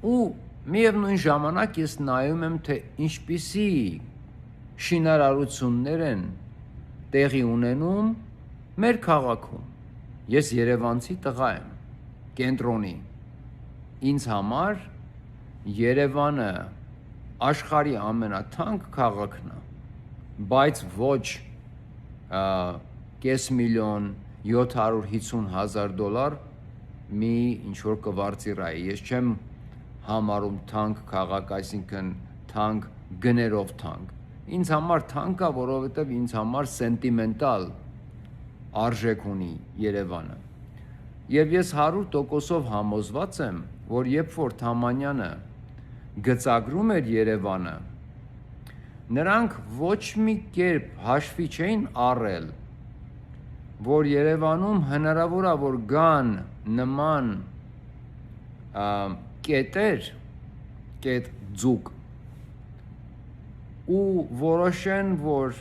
Ու Միևնույն ժամանակ ես նայում եմ, թե ինչպիսի շինարարություններ են տեղի ունենում մեր քաղաքում։ Ես Երևանցի տղա եմ, կենտրոնի։ Ինձ համար Երևանը աշխարհի ամենաթանկ քաղաքն է, բայց ոչ կես միլիոն 750,000 դոլար մի ինչ-որ կվարձիրայի։ Ես չեմ համարում թանկ քաղաք, այսինքն թանկ գներով թանկ։ Ինձ համար թանկ է, որովհետև ինձ համար սենտիմենտալ արժեք ունի Երևանը։ Եվ ես 100%-ով համոզված եմ, որ երբ որ Թամանյանը գծագրում էր Երևանը, նրանք ոչ մի կերպ հաշվի չէին առել, որ Երևանում հնարավոր է, որ գան նման կետեր, կետ ձուկ, ու որոշեն, որ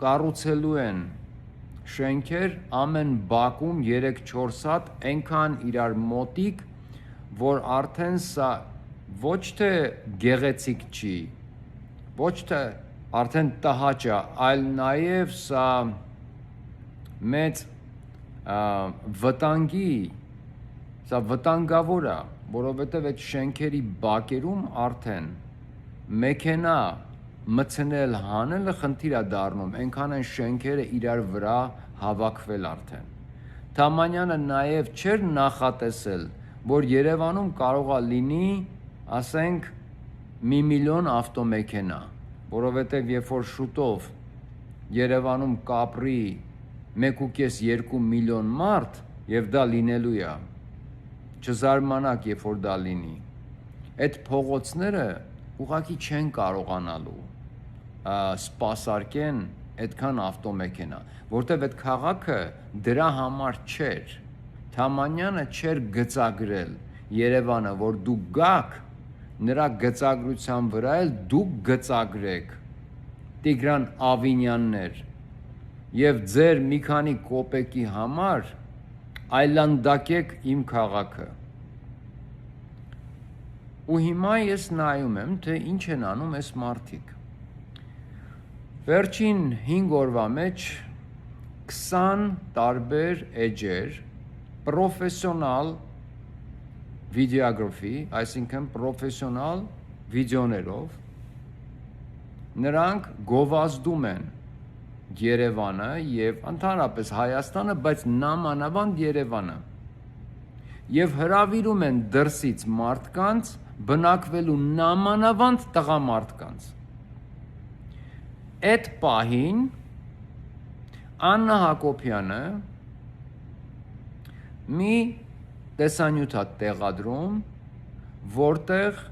կառուցելու են շենքեր ամեն բակում 3-4 հատ, այնքան իրար մոտիկ, որ արդեն սա ոչ թե գեղեցիկ չի, ոչ թե արդեն տհաճ է, այլ նաև սա մեծ վտանգի, սա վտանգավոր է, որովհետև այդ շենքերի բակերում արդեն մեքենա մցնել հանելը խնդիր է դառնում, այնքան են շենքերը իրար վրա հավաքվել արդեն։ Թամանյանը նաև չէր նախատեսել, որ Երևանում կարող է լինի, ասենք, 1 միլիոն ավտոմեքենա, որովհետև երբ որ շուտով Երևանում կապրի 1.5-2 միլիոն մարդ, եւ դա լինելու է, չզարմանաք, երբ որ դա լինի, այդ փողոցները ուղղակի չեն կարողանալու սպասարկեն այդքան ավտոմեքենա, որտեվ այդ քաղաքը դրա համար չէր։ Թամանյանը չէր գծագրել Երևանը, որ դուք գաք, նրա գծագրության վրա էլ դուք գծագրեք Տիգրան Ավինյաններ եւ ձեր մի քանի կոպեկի համար այլանդակեք իմ քաղաքը։ Ու հիմա ես նայում եմ, թե ինչ են անում այս մարդիկ։ Վերջին 5 օրվա մեջ 20 տարբեր էջեր պրոֆեսիոնալ վիդեոգրաֆի, այսինքն պրոֆեսիոնալ վիդեոներով նրանք գովազդում են Երևանը եւ ընդհանրապես Հայաստանը, բայց նամանավանդ Երևանը եւ հրավիրում են դրսից մարդկանց բնակվելու նամանավանդ տղամարդկանց։ Այդ պահին Աննա Հակոբյանը մի տեսանյութ է տեղադրում, որտեղ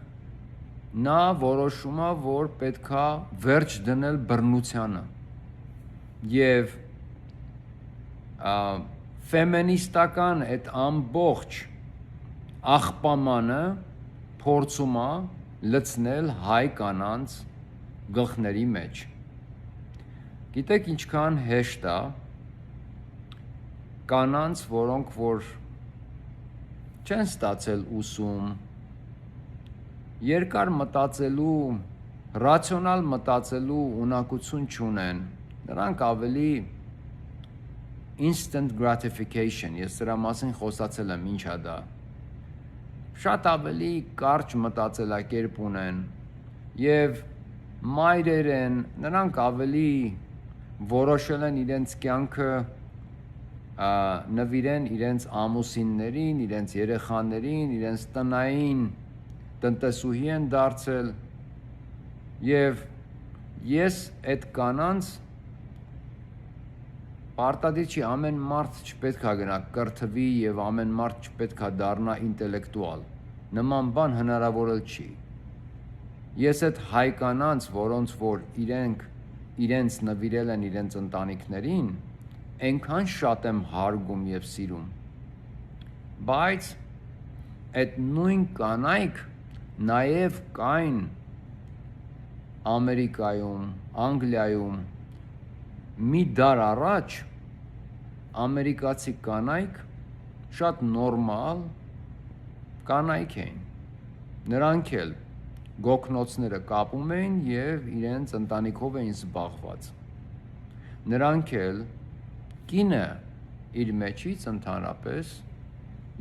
նա որոշում է, որ պետքա վերջ դնել բռնությանը եւ ֆեմինիստական այդ ամբողջ աղբամանը փորձում է լցնել հայ կանանց գլխների մեջ։ Գիտեք ինչքան հեշտ է կանանց, որոնք որ չեն ստացել ուսում, երկար մտածելու, ռացիոնալ մտածելու ունակություն չունեն, նրանք ավելի instant gratification, ես սրա մասին խոսացել եմ, ինչ է դա, շատ ավելի կարճ մտածելակերպ ունեն եւ մայրեր են, նրանք ավելի որոշել են իրենց կյանքը նվիրեն իրենց ամուսիններին, իրենց երեխաներին, իրենց տնային տնտեսուհի են դարձել եւ ես այդ կանանց պարտադիր չի, ամեն մարդ չպետք է գնա կրթվի եւ ամեն մարդ չպետք է դառնա ինտելեկտուալ, նման բան հնարավոր չի։ Ես այդ հայ կանանց, որոնց որ իրենց նվիրել են իրենց ընտանիքներին, այնքան շատ եմ հարգում եւ սիրում, բայց այդ նույն կանայք նաեւ կային Ամերիկայում, Անգլիայում, մի դար առաջ ամերիկացի կանայք շատ նորմալ կանայք էին Նրանք էլ գոքնոցները կապում էին և իրենց ընտանիքով էին զբաղված։ Նրանք էլ կինը իր մեջից ընդհանրապես,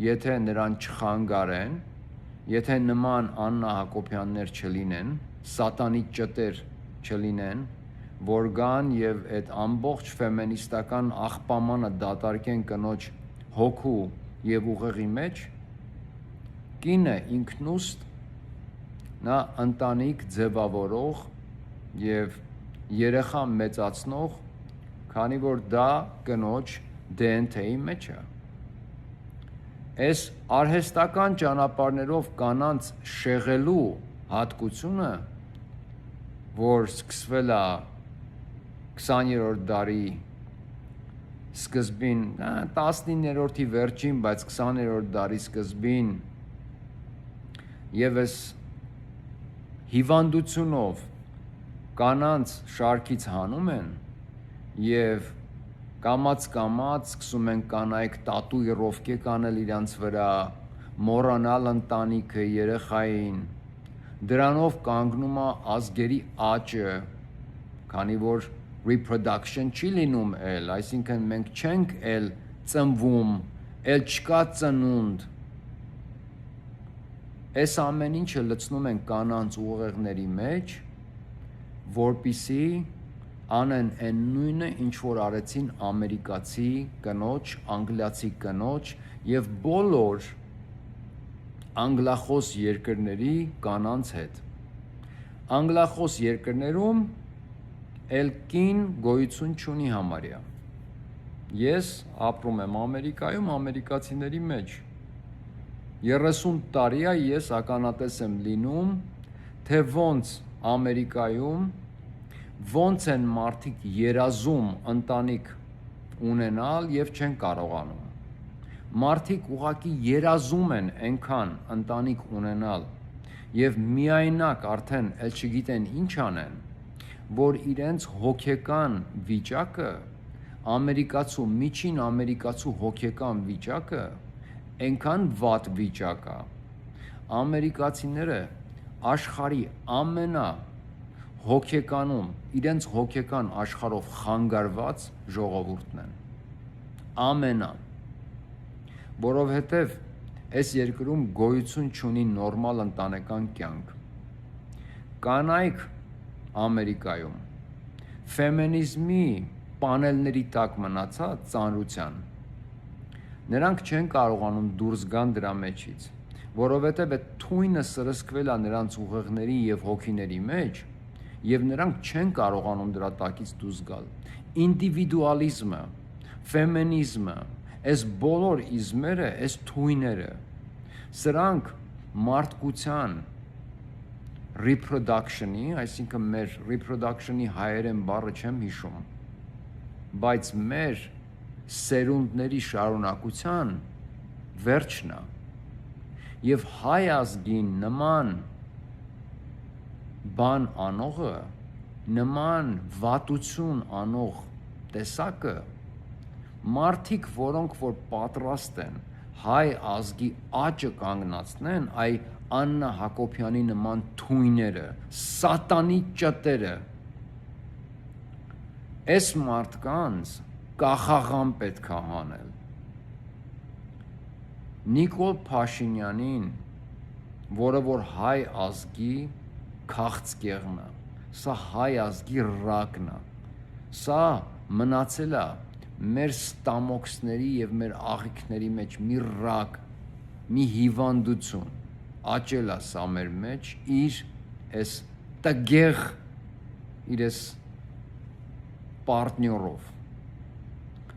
եթե նրան չխանգարեն, եթե նման Աննա Հակոբյաններ չլինեն, սատանիկ ճտեր չլինեն, որ գան և այդ ամբողջ ֆեմինիստական աղբամանը դատարկեն կնոջ հոգու և ուղեղի մեջ, կինը ինքնուստ նա ընտանիք ձևավորող և երեխա մեծացնող, քանի որ դա կնոջ DNT-ի մեջ է։ Այս արհեստական ճանապարհներով կանանց շեղելու հատկությունը, որ սկսվել է 20-րդ դարի սկզբին, 19-րդի վերջին, բայց 20-րդ դարի սկզբին, և այս հիվանդությունով կանանց շարքից հանում են և կամաց սկսում են կանայք տատուիրովկե անել իրանց վրա, մոռանալ ընտանիքը, երեխային, դրանով կանգնում է ազգերի աճը, քանի որ reproduction չի լինում էլ, այսինքն մենք չենք էլ ծնվում, էլ չկա ծնունդ, այս ամեն ինչը լցնում են կանանց ուղեղների մեջ, որպեսզի անեն այն նույնը, ինչ որ արեցին ամերիկացի կնոջ, անգլիացի կնոջ և բոլոր անգլախոս երկրների կանանց հետ։ Անգլախոս երկրներում էլ կին գոյություն չունի համարյա։ Ես ապրում եմ Ամերիկայում, ամերիկացիների մեջ։ 30 տարի է ես ականատես եմ լինում, թե ոնց Ամերիկայում ոնց են մարդիկ երազում ընտանիք ունենալ և չեն կարողանում։ Մարդիկ ուղղակի երազում են այնքան ընտանիք ունենալ և միայնակ արդեն էլ չգիտեն ինչ անեն, որ իրենց հոգեկան վիճակը, միջին ամերիկացու հոգեկան վիճակը այնքան վատ վիճակ է։ Ամերիկացիները աշխարհի հոգեկանում, իրենց հոգեկան աշխարհով խանգարված ժողովուրդն են։ Որովհետև այս երկրում գոյություն չունի նորմալ ընտանեկան կյանք։ Կանայք Ամերիկայում ֆեմինիզմի պանելների տակ մնացած ծանրության, նրանք չեն կարողանում դուրս գան դրա մեջից, որովհետև այդ թույնը սրսկվել է նրանց ուղեղների և հոգիների մեջ, և նրանք չեն կարողանում դրա տակից դուրս գալ։ Ինդիվիդուալիզմը, ֆեմինիզմը, այս բոլոր իզմերը, այս թույները, սրանք մարդկության reproduction-ի, այսինքն մեր reproduction-ի հայերեն բառը չեմ հիշում, բայց մեր սերունդների շարունակության վերջն է։ Եվ հայ ազգին նման բան անողը, նման վատություն անող տեսակը, մարդիկ, որոնք որ պատրաստ են հայ ազգի աճը կանգնացնեն, այ Աննա Հակոբյանի նման թույները, սատանի ճտերը, այս մարդկանց կախաղան պետք է հանել։ Նիկոլ Փաշինյանին, որը որ հայ ազգի քաղցկեղն է, սա հայ ազգի ռակն է, սա մնացել է մեր ստամոքսների և մեր աղիքների մեջ մի ռակ, մի հիվանդություն, աճել է սա մեր մեջ իր այս տգեղ, իր այս պարտներով,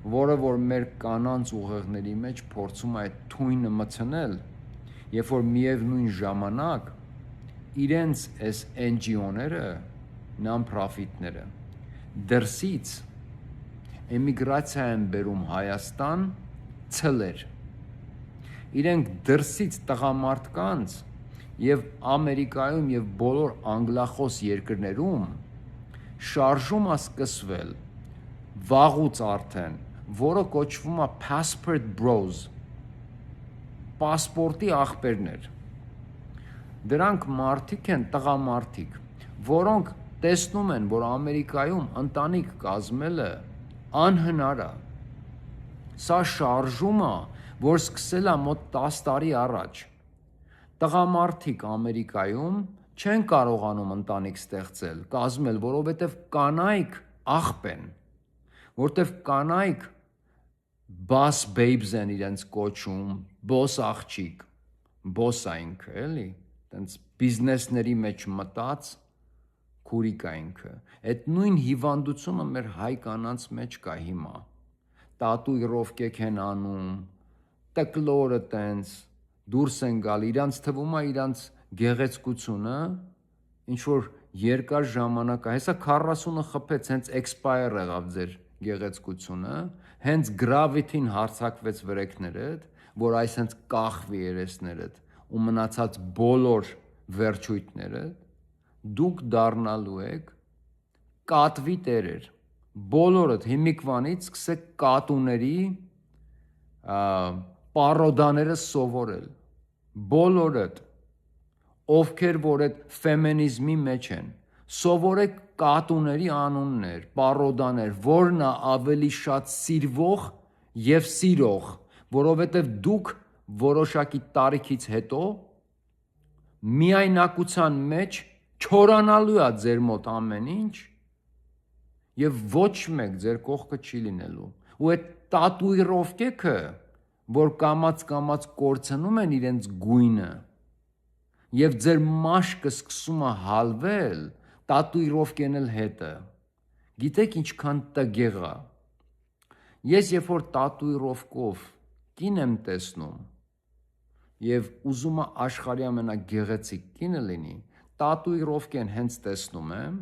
որը որ մեր կանանց ուղեղների մեջ փորձում է այդ թույնը մտցնել, երբ որ միևնույն ժամանակ իրենց այս NGO-ները, non-profit-ները դրսից էմիգրացիա են բերում Հայաստան ցլեր։ Իրենք դրսից տղամարդկանց և Ամերիկայում և բոլոր անգլախոս երկրներում շարժում է սկսվել վաղուց արդեն, որը կոչվում է passport bros, պասպորտի աղբերներ։ Դրանք մարդիկ են, տղամարդիկ, որոնք տեսնում են, որ Ամերիկայում ընտանիք կազմելը անհնար է։ Սա շարժում է, որ սկսել է մոտ 10 տարի առաջ։ Տղամարդիկ Ամերիկայում չեն կարողանում ընտանիք ստեղծել, կազմել, որովհետև կանայք աղբ են, որտեվ կանայք boss babes են իրենց կոչում, boss աղջիկ, boss-ա ինքը, էլի, տենց բիզնեսների մեջ մտած քուրիկ է ինքը։ Այդ նույն հիվանդությունը մեր հայ կանանց մեջ կա հիմա։ Տատուիրովկեք են անում, տկլորը տենց դուրս են գալ, իրանց թվում է իրանց գեղեցկությունը ինչ որ երկար ժամանակ է, հեսա 40-ը խփեց, հենց expire եղավ ձեր գեղեցկությունը, հենց gravity-ն հարցակվեց վրեքներդ, որ այս հենց կախվի երեսներդ ու մնացած բոլոր վերջույթներդ, դուք դառնալու եք կատվի տերեր, բոլորդ հիմիկվանից սկսեք կատուների պարոդաները սովորել, բոլորդ, ովքեր որ այդ ֆեմինիզմի մեջ են, սովորեք կատուների անուններ, պարոդաներ, որն է ավելի շատ սիրվող եւ սիրող, որովհետեւ դուք որոշակի տարիքից հետո միայնակության մեջ չորանալու է ձեր մոտ ամեն ինչ եւ ոչ մեկ ձեր կողքը չի լինելու։ Ու այդ տատուիրովկեքը, որ կամած կորցնում են իրենց գույնը եւ ձեր մաշկը սկսում է հալվել, տատուիրովկեն էլ հետը։ Գիտեք ինչքան տգեղ է։ Ես երբ որ տատուիրովկով կին եմ տեսնում եւ ուզում եմ աշխարհի ամենագեղեցիկ կինը լինի, տատուիրովկեն հենց տեսնում եմ,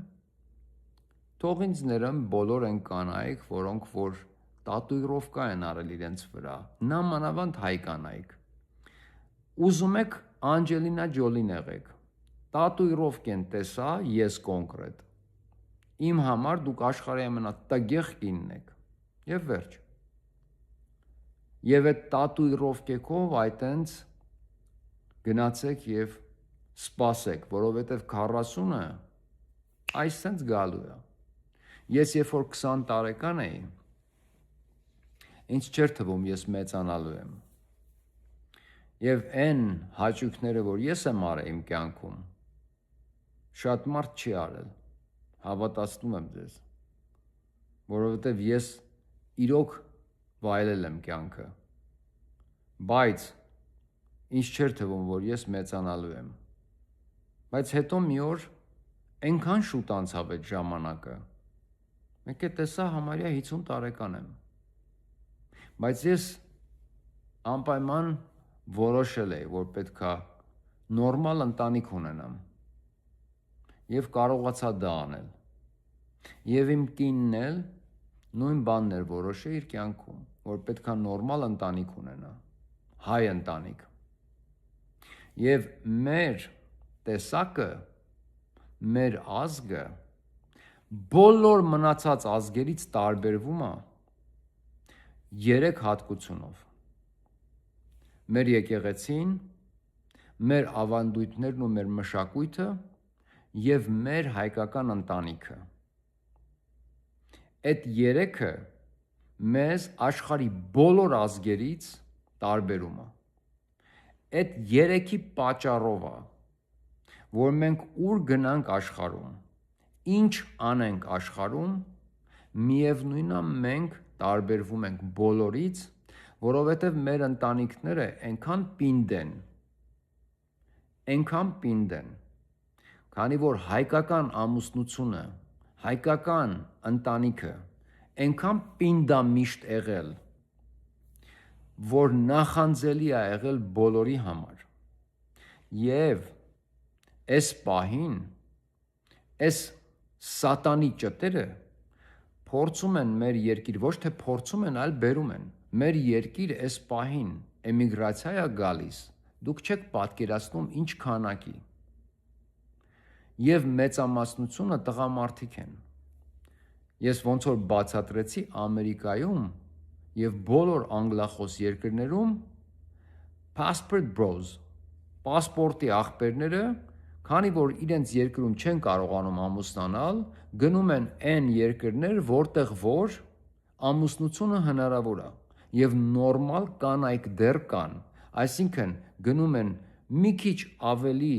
թող ինձ ներեմ բոլոր են կանայք, որոնք որ տատուիրովկա են արել իրենց վրա, նամանավանդ հայ կանայք։ Ուզում եք Անջելինա Ջոլին եղեք, տատուիրովկեն տեսա ես կոնկրետ, իմ համար դուք աշխարհի ամենատգեղ կինն եք, եւ վերջ։ Եվ այդ տատուիրովկեքով այտենց գնացեք եւ սպասեք, որովհետեւ 40-ը այսպես գալու է։ Ես երբ որ 20 տարեկան էի, ինձ չէր թվում ես մեծանալու եմ։ Եվ այն հաճույքները, որ ես եմ արել իմ կյանքում, շատ մարդ չի արել, հավատացնում եմ ձեզ, որովհետև ես իրոք վայելել եմ կյանքը, բայց ինձ չէր թվում, որ ես մեծանալու եմ, բայց հետո մի օր այնքան շուտ անցավ այդ ժամանակը, մեկ է տեսա համարյա 50 տարեկան եմ, բայց ես անպայման որոշել էի, որ պետք է նորմալ ընտանիք ունենամ եւ կարողացա դա անել։ Եվ իմ կինն էլ նույն բանն էր որոշել իր կյանքում, որ պետք է նորմալ ընտանիք ունենա, հայ ընտանիք։ Եվ մեր տեսակը, մեր ազգը բոլոր մնացած ազգերից տարբերվում է 3 հատկությունով։ Մեր եկեղեցին, մեր ավանդույթներն ու մեր մշակույթը եւ մեր հայկական ընտանիքը։ Այդ 3-ը մեզ աշխարհի բոլոր ազգերից տարբերում է։ Այդ 3-ի պատճառով է, որ մենք ուր գնանք աշխարհում, ինչ անենք աշխարհում, միևնույնն է մենք տարբերվում ենք բոլորից, որովհետև մեր ընտանիքները այնքան պինդ են, քանի որ հայկական ամուսնությունը, հայկական ընտանիքը այնքան պինդամիշտ եղել, որ նախանձելի է եղել բոլորի համար։ Եվ այս պահին, այս սատանի ճտերը փորձում են մեր երկիր, ոչ թե փորձում են, այլ բերում են։ Մեր երկիր այս պահին էմիգրացիա է գալիս, դուք չեք պատկերացնում ինչ քանակի։ Եվ մեծամասնությունը տղամարդիկ են։ Ես ոնց որ բացատրեցի Ամերիկայում եւ բոլոր անգլախոս երկրներում passport bros, պասպորտի աղբերները, քանի որ իրենց երկրում չեն կարողանում ամուսնանալ, գնում են այն երկրներ, որտեղ որ ամուսնությունը հնարավոր է եւ նորմալ կանայք դեռ կան, այսինքն գնում են մի քիչ ավելի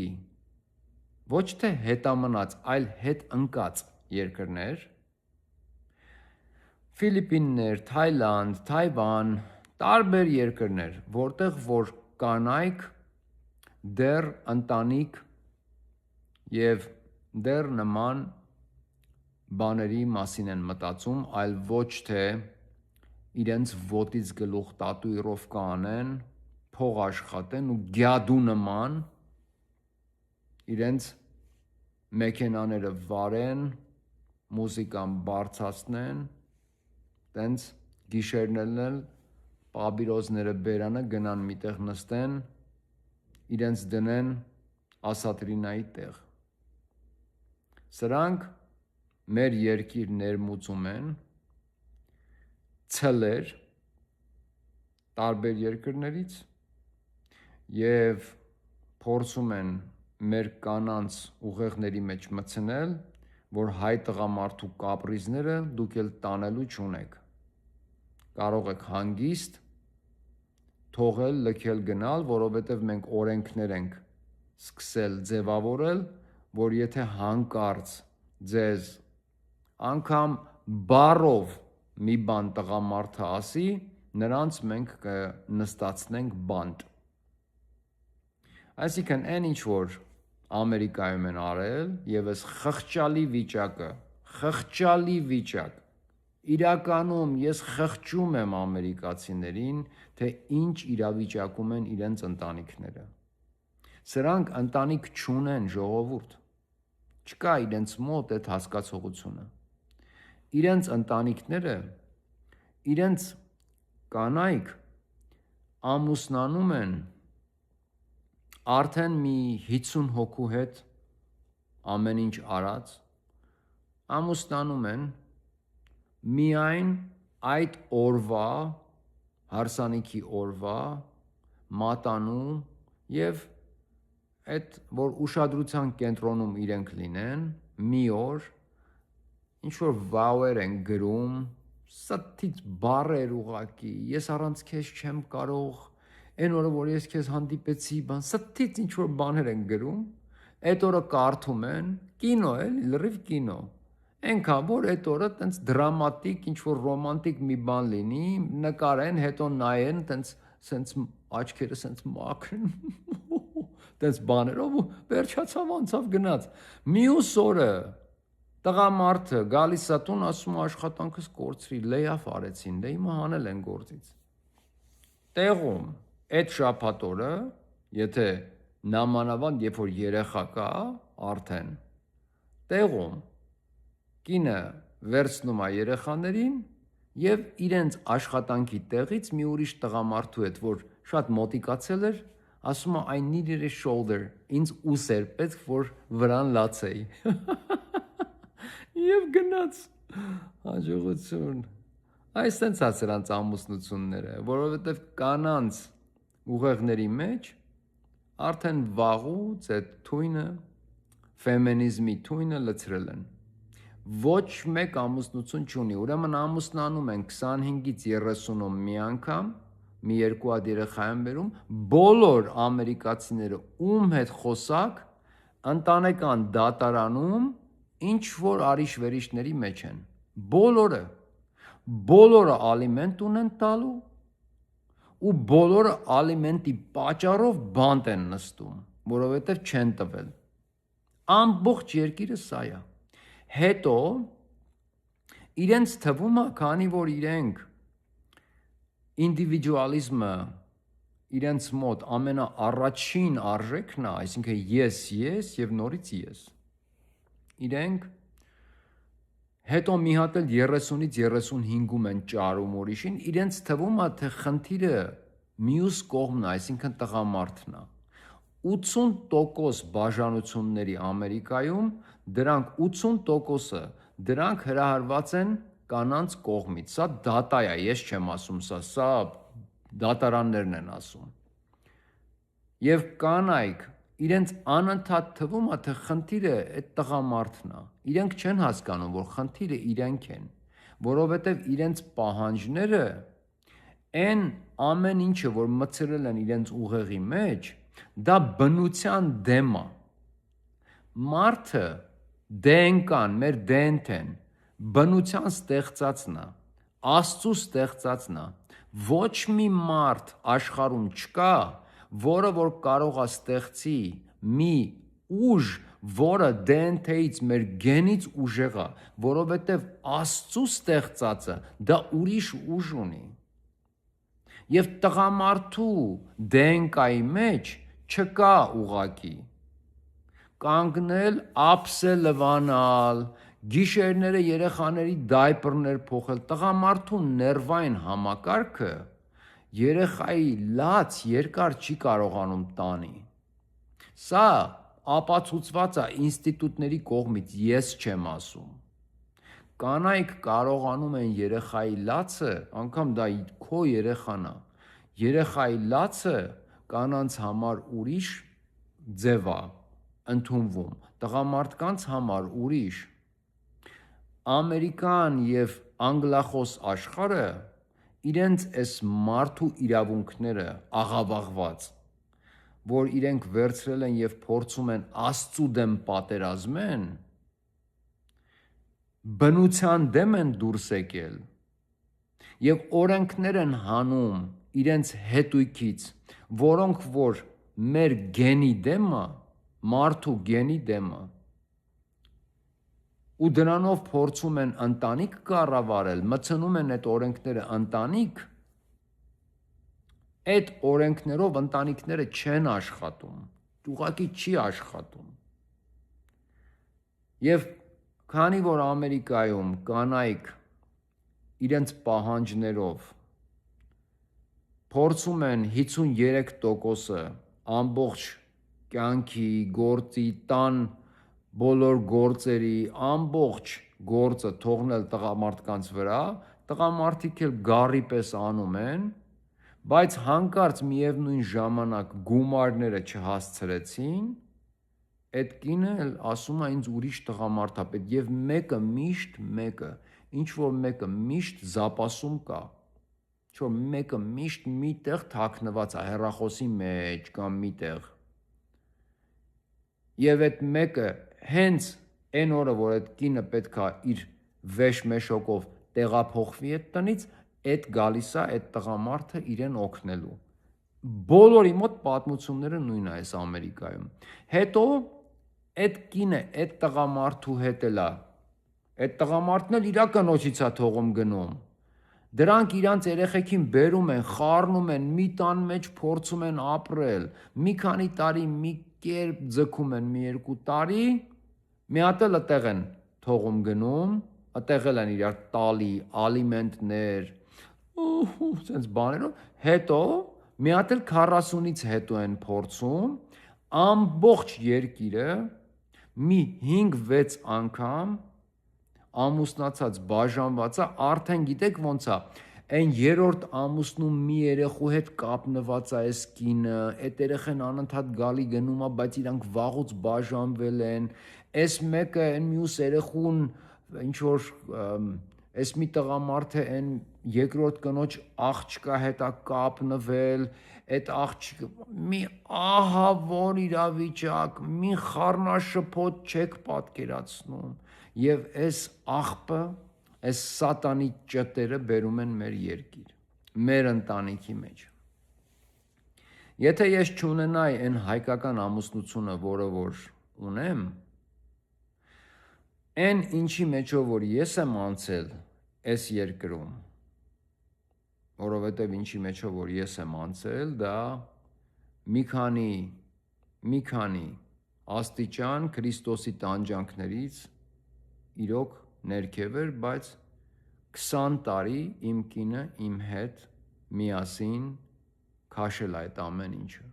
ոչ թե հետամնաց, այլ հետ ընկած երկրներ, Ֆիլիպիններ, Թայլանդ, Թայվան, տարբեր երկրներ, որտեղ որ կանայք դեռ ընտանիք եւ դեռ նման բաների մասին են մտածում, այլ ոչ թե իրենց ոտից գլուխ տատուիրով կանեն, փող աշխատեն ու գյադու նման իրենց մեքենաները վարեն, մուզիկան բարձրացնեն, տենց գիշերներն էլ պաբիրոզները բերանը գնան միտեղ նստեն, իրենց դնեն ասատրինայի տեղ։ Սրանք մեր երկիր ներմուծում են ցելեր տարբեր երկրներից եւ փորձում են մեր կանանց ուղեղների մեջ մտցնել, որ հայ տղամարդու կապրիզները դուք էլ տանելու չունեք։ Կարող եք հանգիստ թողել, լքել գնալ, որովհետև մենք օրենքներ ենք սկսել ձևավորել, որ եթե հանկարծ ձեզ անգամ բառով մի բան տղամարդը ասի, նրանց մենք կնստացնենք բանտ։ Այսինքն այն ինչ որ Ամերիկայում են արել եւ այս խղճալի վիճակ իրականում ես խղճում եմ ամերիկացիներին, թե ինչ իրավիճակում են իրենց ընտանիքները։ Սրանք ընտանիք չունեն, ժողովուրդ։ Չկա իրենց մոտ այդ հասկացողությունը։ Իրենց ընտանիքները, իրենց կանայք ամուսնանում են արդեն մի 50 հոգու հետ ամեն ինչ արած, ամուսնանում են միայն այդ օրվա, հարսանիքի օրվա, մատանու եւ այդ որ ուշադրության կենտրոնում իրենք լինեն, մի օր ինչ որ վաուեր են գրում, սթից բառեր ուղակի, ես առանց քեզ չեմ կարող, այն օրը որ ես քեզ հանդիպեցի, բան, սթից ինչ որ բաներ են գրում, այդ օրը կարդում են, կինո էլի, լրիվ կինո։ Այնքան որ այդ օրը տենց դրամատիկ, ինչ որ ռոմանտիկ մի բան լինի, նկարեն, հետո նայեն, տենց սենց աչքերը սենց մաքրեն, տենց բաներով ու վերջացավ անցավ գնաց։ Մյուս օրը տղամարդը գալիս է տուն, ասում է աշխատանքս կորցրի, լեյավ արեցին, դե հիմա հանել են գործից։ Տեղում այդ շաբաթ օրը, եթե նամանավանդ երբ որ երեխա կա, արդեն տեղում կինը վերցնում է երեխաներին եւ իրենց աշխատանքի տեղից մի ուրիշ տղամարդու հետ, որ շատ մոտիկացել էր, ասում է I needed a shoulder, ինձ ուս էր պետք, որ վրան լացեի։ Եվ գնաց, հաջողություն։ Այս տենց է սրանց ամուսնությունները, որովհետև կանանց ուղեղների մեջ արդեն վաղուց այդ թույնը, ֆեմինիզմի թույնը լցրել են։ Ոչ մեկ ամուսնություն չունի, ուրեմն ամուսնանում են 25-ից 30-ում մի անգամ, մի երկու հատ երեխա են բերում, բոլոր ամերիկացիները ում հետ խոսակ ընտանեկան դատարանում ինչ որ արիշ-վերիշների մեջ են, բոլորը ալիմենտ ունեն տալու ու բոլորը ալիմենտի պատճառով բանտ են նստում, որովհետև չեն տվել, ամբողջ երկիրը սա է, հետո իրենց թվում է, քանի որ իրենք ինդիվիդուալիզմը իրենց մոտ ամենաառաջին արժեքն է, այսինքն ես եւ նորից ես, իրենք հետո մի հատ էլ 30-ից 35-ում են ճարում ուրիշին, իրենց թվում է, թե խնդիրը մյուս կողմն է, այսինքն տղամարդն է։ 80% բաժանությունների Ամերիկայում դրանք 80%-ը դրանք հրահրված են կանանց կողմից, սա դատա է, ես չեմ ասում սա դատարաններն են ասում։ Եվ կանայք իրենց անընդհատ թվում է, թե խնդիրը այդ տղամարդն է։ Իրենք չեն հասկանում, որ խնդիրը իրենք են, որովհետև իրենց պահանջները, այն ամեն ինչը, որ մտցրել են իրենց ուղեղի մեջ, դա բնության դեմ է։ Մարդը DNK-ն, մեր DNT-ն բնության ստեղծածն է, Աստծու ստեղծածն է։ Ոչ մի մարդ աշխարհում չկա, որը որ կարող է ստեղծի մի ուժ, որը DNT-ից մեր գենից ուժեղ է, որովհետև Աստծու ստեղծածը դա ուրիշ ուժ ունի։ Եվ տղամարդու DNK-ի մեջ չկա ուղակի կանգնել, ափսե լվանալ, գիշերները երեխաների դայպերներ փոխել, տղամարդու ներվային համակարգը երեխայի լաց երկար չի կարողանում տանի։ Սա ապացուցված է ինստիտուտների կողմից, ես չեմ ասում։ Կանայք կարողանում են երեխայի լացը, անգամ դա քո երեխան է, երեխայի լացը կանանց համար ուրիշ ձև է ընդունվում, տղամարդկանց համար ուրիշ։ Ամերիկան եւ անգլախոս աշխարհը իրենց այս մարդու իրավունքները աղավաղված, որ իրենք վերցրել են եւ փորձում են Աստծու դեմ պատերազմեն, բնության դեմ են դուրս եկել եւ օրենքներ են հանում իրենց հետույքից, որոնք որ մեր գենի դեմը, մարդու գենի դեմը, ու դրանով փորձում են ընտանիք կառավարել, մտցնում են այդ օրենքները ընտանիք, այդ օրենքներով ընտանիքները չեն աշխատում, ուղղակի չի աշխատում։ Եվ քանի որ Ամերիկայում կանայք իրենց պահանջներով փորձում են 53%-ը ամբողջ կյանքի, գործի, տան բոլոր գործերի, ամբողջ գործը թողնել տղամարդկանց վրա, տղամարդիկ էլ գառի պես անում են, բայց հանկարծ միևնույն ժամանակ գումարները չհասցրեցին, այդ կինը էլ ասում է ինձ ուրիշ տղամարդ է պետք եւ մեկը միշտ ինչ որ մեկը միշտ զապասում կա, ինչ որ մեկը միշտ միտեղ թաքնված է հեռախոսի մեջ կամ միտեղ։ Եվ այդ մեկը հենց այն օրը, որ այդ կինը պետքա իր վեշ-մեշոկով տեղափոխվի այդ տնից, այդ գալիս է այդ տղամարդը իրեն օգնելու։ Բոլորի մոտ պատմությունները նույնն է այս Ամերիկայում։ Հետո այդ կինը այդ տղամարդու հետ էլա, այդ տղամարդն էլ իր կնոջից է թողում գնում։ Դրանք իրանց երեխեքին բերում են, խառնում են, մի տան մեջ փորձում են ապրել, մի քանի տարի մի կերպ ձգում են, մի երկու տարի, մի հատ էլ այդտեղ են թողում գնում, այդտեղ էլ են իրար տալի, ալիմենտներ, sense բաներով, հետո մի հատ էլ 40-ից հետո են փորձում ամբողջ երկիրը մի 5-6 անգամ ամուսնացած բաժանված է, արդեն գիտեք ոնց է, այն երրորդ ամուսնում մի երեխու հետ կապնված է այս կինը, այդ երեխան անընդհատ գալի գնում է, բայց իրանք վաղուց բաժանվել են, այս մեկը այն մյուս երեխուն ինչ որ այս մի տղամարդը այն երկրորդ կնոջ աղջկա հետ է կապնվել, այդ աղջիկը մի ահավոր իրավիճակ, մի խառնաշփոթ չեք պատկերացնում, եւ այս աղբը, այս սատանի ճտերը բերում են մեր երկիր, մեր ընտանիքի մեջ։ Եթե ես չունենայի այն հայկական ամուսնությունը, որը որ ունեմ, այն ինչի մեջով որ ես եմ անցել այս երկրում, որովհետև ինչի մեջով որ ես եմ անցել, դա մի քանի աստիճան Քրիստոսի տանջանքներից իրոք ներքև էր, բայց 20 տարի իմ կինը իմ հետ միասին քաշել այդ ամեն ինչը։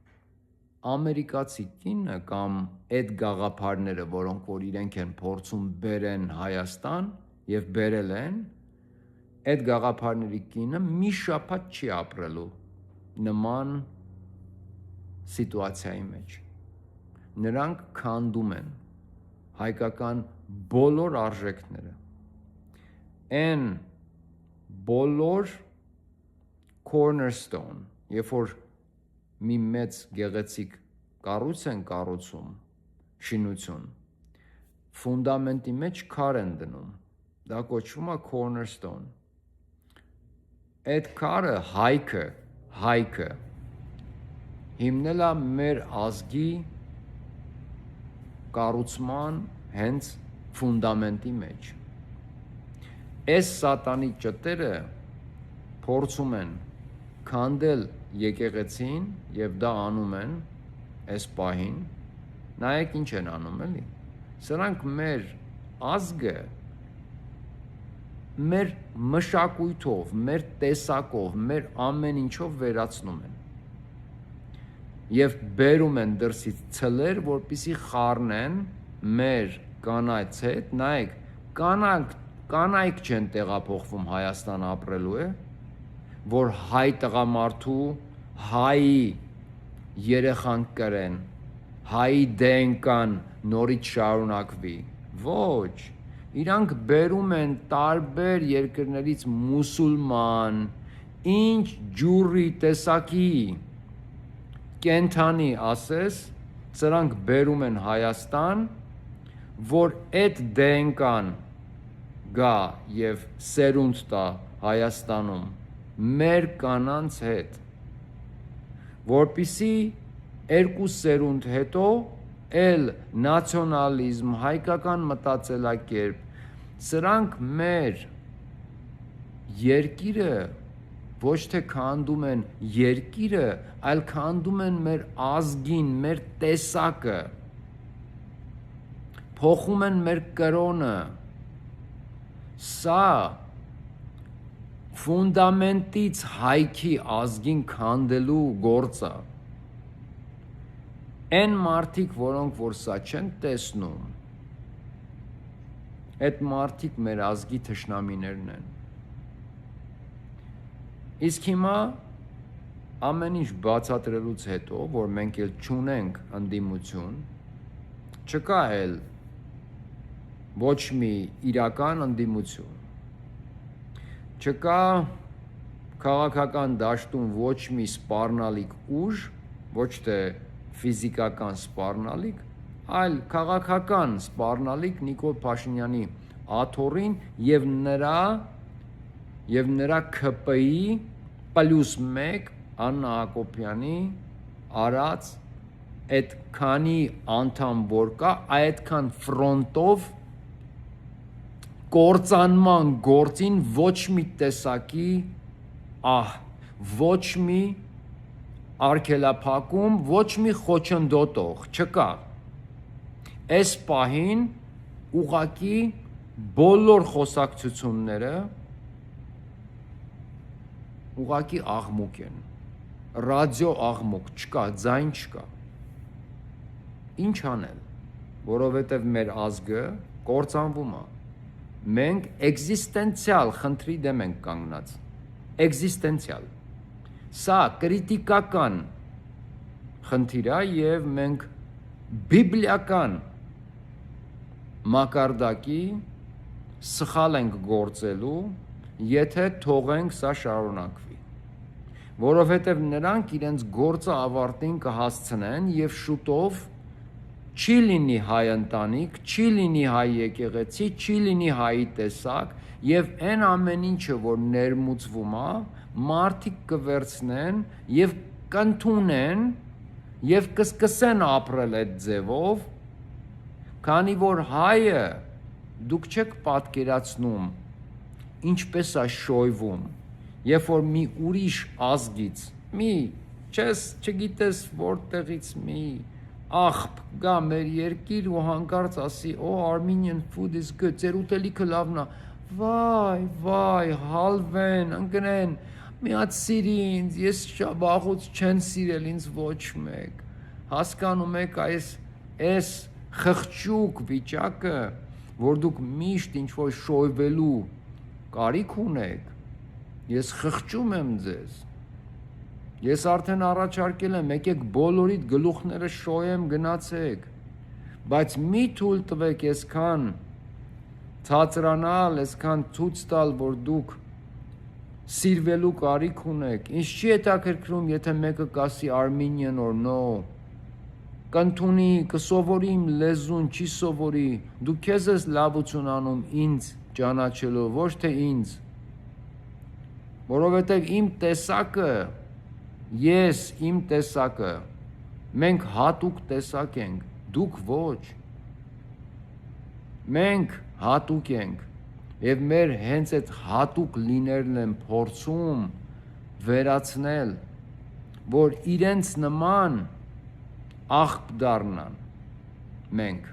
Ամերիկացի կինը կամ այդ գաղափարները, որոնք որ իրենք են փորձում բերեն Հայաստան եւ բերել են, այդ գաղափարների կինը մի շաբաթ չի ապրելու նման սիտուացիայի մեջ։ Նրանք քանդում են հայկական բոլոր արժեքները։ Այն բոլոր cornerstone, երբ որ մի մեծ գեղեցիկ կառույց են կառուցում, շինություն, ֆունդամենտի մեջ քար են դնում, դա կոչվում է cornerstone։ Այդ քարը հայքը հիմնել է մեր ազգի կառուցման հենց ֆունդամենտի մեջ։ Այս սատանի ճտերը փորձում են քանդել եկեղեցին եւ դա անում են այս պահին։ Նայեք ինչ են անում, էլի։ Սրանք մեր ազգը մեր մշակույթով, մեր տեսակով, մեր ամեն ինչով վերացնում են։ Եվ բերում են դրսից ցլեր, որպեսզի խառնեն մեր կանայց հետ։ Նայեք, կանայք չեն տեղափոխվում Հայաստան ապրելու է, որ հայ տղամարդու հայի երեխան կրեն, հայի դենկան նորից շարունակվի։ Ոչ, իրանք բերում են տարբեր երկրներից մուսուլման, ինչ ջուրի տեսակի կենթանի ասես, սրանք բերում են Հայաստան, որ այդ դենկան գա եւ սերունդ տա Հայաստանում մեր կանանց հետ, որպիսի երկու սերունդ հետո էլ նացիոնալիզմ, հայկական մտածելակերպ, սրանք մեր երկիրը ոչ թե քանդում են երկիրը, այլ քանդում են մեր ազգին, մեր տեսակը, փոխում են մեր կրոնը։ Սա ֆունդամենտից հայքի ազգին քանդելու գործը։ Այն մարդիկ, որոնք որ սա չեն տեսնում, այդ մարդիկ մեր ազգի թշնամիներն են։ Իսկ հիմա ամեն ինչ բացատրելուց հետո, որ մենք էլ չունենք ընդդիմություն, չկա էլ ոչ մի իրական ընդդիմություն, չկա քաղաքական դաշտում ոչ մի սպառնալիք ուժ, ոչ թե ֆիզիկական սպառնալիք, այլ քաղաքական սպառնալիք Նիկոլ Փաշինյանի աթոռին եւ նրա ՔՊ-ի +1 Աննա Հակոբյանի արած այդ քանի անդամ որ կա, այդքան ֆրոնտով կործանման գործին ոչ մի տեսակի ոչ մի արգելափակում, ոչ մի խոչընդոտող չկա։ Այս պահին ուղակի բոլոր խոսակցությունները ուղակի աղմուկ են, ռադիո աղմուկ չկա, ձայն չկա։ Ինչ անել, որովհետև մեր ազգը կործանվում է։ Մենք էգզիստենցիալ խնդրի դեմ ենք կանգնած, էգզիստենցիալ։ Սա կրիտիկական խնդիր է եւ մենք բիբլիական մակարդակի սխալ ենք գործելու, եթե թողենք սա շարունակվի, որովհետև նրանք իրենց գործը ավարտին կհասցնեն եւ շուտով չի լինի հայ ընտանիք, չի լինի հայ եկեղեցի, չի լինի հայի տեսակ եւ այն ամեն ինչը որ ներմուծվում է, մարդիկ կվերցնեն եւ կընդունեն եւ կսկսեն ապրել այդ ձևով, քանի որ հայը դուք չեք պատկերացնում ինչպես է շոյվում, երբ որ մի ուրիշ ազգից, չգիտես որտեղից մի աղբ գա մեր երկիր ու հանկարծ ասի, Armenian food is good, ձեր ուտելիքը լավն է, վայ, հալվեն, ընկնեն, մի հատ սիրի ինձ, ես վաղուց չեն սիրել ինձ ոչ մեկ, հասկանում եք այս խղճուկ վիճակը, որ դուք միշտ ինչ-որ շոյվելու կարիք ունեք, ես խղճում եմ ձեզ, Ես արդեն առաջարկել եմ, եկեք բոլորիդ գլուխները շոյեմ, գնացեք, բայց մի թույլ տվեք այսքան ցածրանալ, այսքան ցույց տալ, որ դուք սիրվելու կարիք ունեք։ Ինչ չի հետաքրքրում, եթե մեկը կասի Armenian or no, կընդունի, կսովորի իմ լեզուն, չի սովորի, դու քեզ ես լավություն անում ինձ ճանաչելով, ոչ թե ինձ, որովհետև իմ տեսակը, ես իմ տեսակը, մենք հատուկ տեսակ ենք, դուք ոչ, մենք հատուկ ենք, և մեր հենց այդ հատուկ լիներն են փորձում վերացնել, որ իրենց նման աղբ դառնան մենք,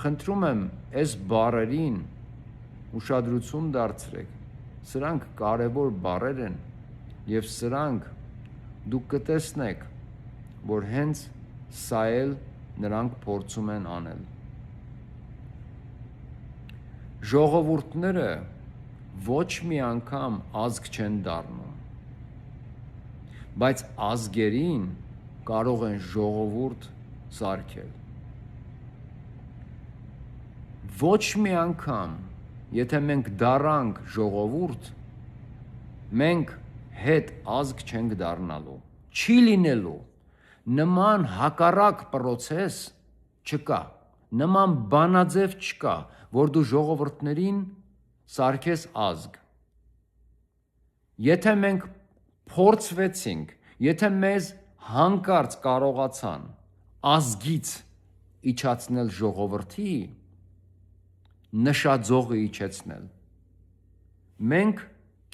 խնդրում եմ այս բառերին ուշադրություն դարձրեք, սրանք կարևոր բառեր են և սրանք դուք կտեսնեք, որ հենց սա էլ նրանք փորձում են անել։ Ժողովուրդները ոչ մի անգամ ազգ չեն դառնում, բայց ազգերին կարող են ժողովուրդ սարքել։ Ոչ մի անգամ, եթե մենք դառանք ժողովուրդ, մենք հետ ազգ չենք դառնալու, չի լինելու, նման հակառակ պրոցես չկա, նման բանաձև չկա, որ դու ժողովուրդներին սարքես ազգ։ Եթե մենք փորձվեցինք, եթե մեզ հանկարծ կարողացան ազգից իջացնել ժողովրդի, նշաձողը իջեցնել, մենք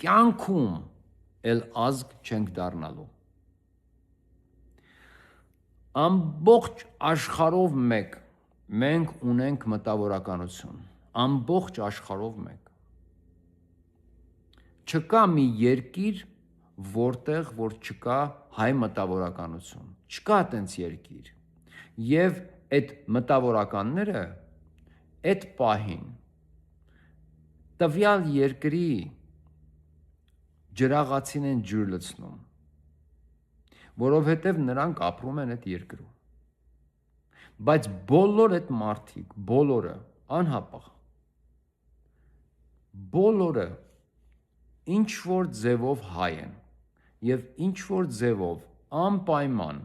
կյանքում էլ ազգ չենք դառնալու։ Ամբողջ աշխարհով մեկ մենք ունենք մտավորականություն, ամբողջ աշխարհով մեկ։ Չկա մի երկիր, որտեղ որ չկա հայ մտավորականություն, չկա այդպես երկիր, և այդ մտավորականները այդ պահին տվյալ երկրի ջրաղացին են ջուր լցնում, որովհետև նրանք ապրում են այդ երկրում, բայց բոլոր այդ մարդիկ, բոլորը անհապաղ, բոլորը ինչ-որ ձևով հայ են և ինչ-որ ձևով անպայման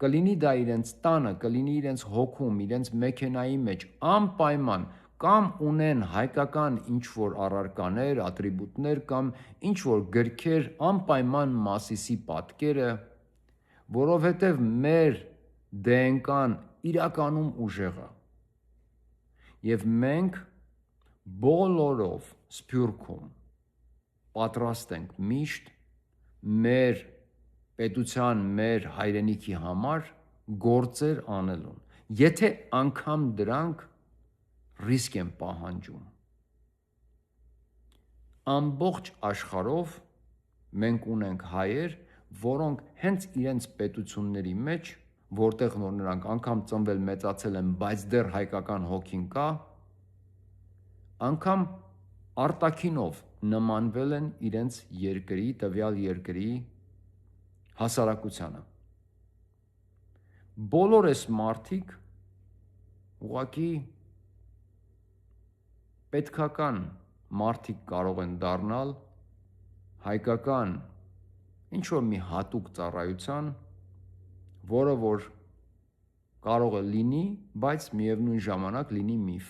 կլինի դա իրենց տանը, կլինի իրենց հոգում, իրենց մեքենայի մեջ, անպայման կամ ունեն հայկական ինչ-որ առարկաներ, ատրիբուտներ կամ ինչ-որ գրքեր, անպայման Մասիսի պատկերը, որովհետև մեր DNK-ն իրականում ուժեղ է, և մենք բոլորով Սփյուռքում պատրաստ ենք միշտ մեր պետության, մեր հայրենիքի համար գործեր անելուն, եթե անգամ դրանք ռիսկ են պահանջում։ Ամբողջ աշխարհով մենք ունենք հայեր, որոնք հենց իրենց պետությունների մեջ, որտեղ որ նրանք անգամ ծնվել մեծացել են, բայց դեռ հայկական հոգին կա, անգամ արտաքինով նմանվել են իրենց երկրի, տվյալ երկրի հասարակությանը։ Բոլոր այս մարդիկ ուղղակի պետքական մարդիկ կարող են դառնալ հայկական ինչ-որ մի հատուկ ծառայության, որը որ կարող է լինի, բայց միևնույն ժամանակ լինի միֆ։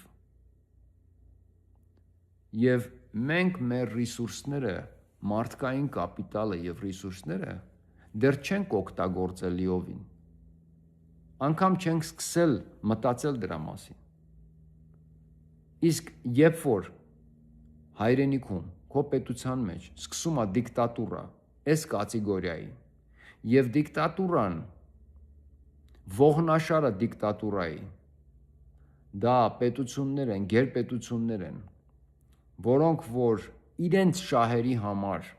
Եվ մենք մեր ռեսուրսները, մարդկային կապիտալը և ռեսուրսները դեռ չենք օգտագործել լիովին, անգամ չենք սկսել մտածել դրա մասին։ Իսկ երբ որ հայրենիքում, քո պետության մեջ սկսում է դիկտատուրա, այս կատեգորիայի, և դիկտատուրան, ողնաշարը դիկտատուրայի, դա պետություններ են, գերպետություններ են, որոնք որ իրենց շահերի համար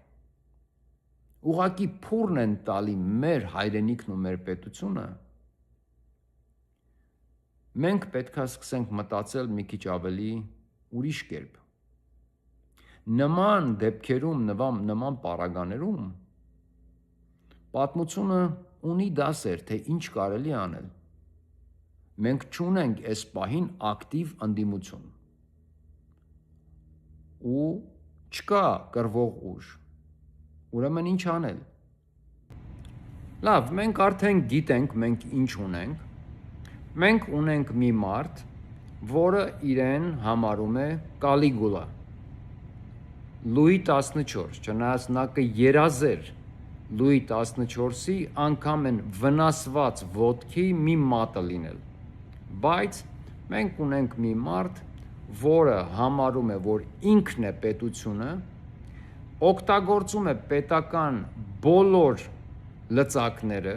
ուղղակի փուռն են տալի մեր հայրենիքն ու մեր պետությունը, մենք պետք է սկսենք մտածել մի քիչ ավելի ուրիշ կերպ։ Նման դեպքերում, նման պարագաներում Պատմությունը ունի դասեր, թե ինչ կարելի անել։ Մենք չունենք այս պահին ակտիվ ընդդիմություն։ Ու չկա կռվող ուժ։ Ուրեմն ինչ անել։ Լավ, մենք արդեն գիտենք մենք ինչ ունենք։ Մենք ունենք մի մարդ, որը իրեն համարում է Կալիգուլա։ Լուի 14, չնայած նա կերազեր Լուի 14-ի անգամ են վնասված ոտքի մի մատը լինել։ Բայց մենք ունենք մի մարդ, որը համարում է, որ ինքն է պետությունը, օգտագործում է պետական բոլոր լծակները,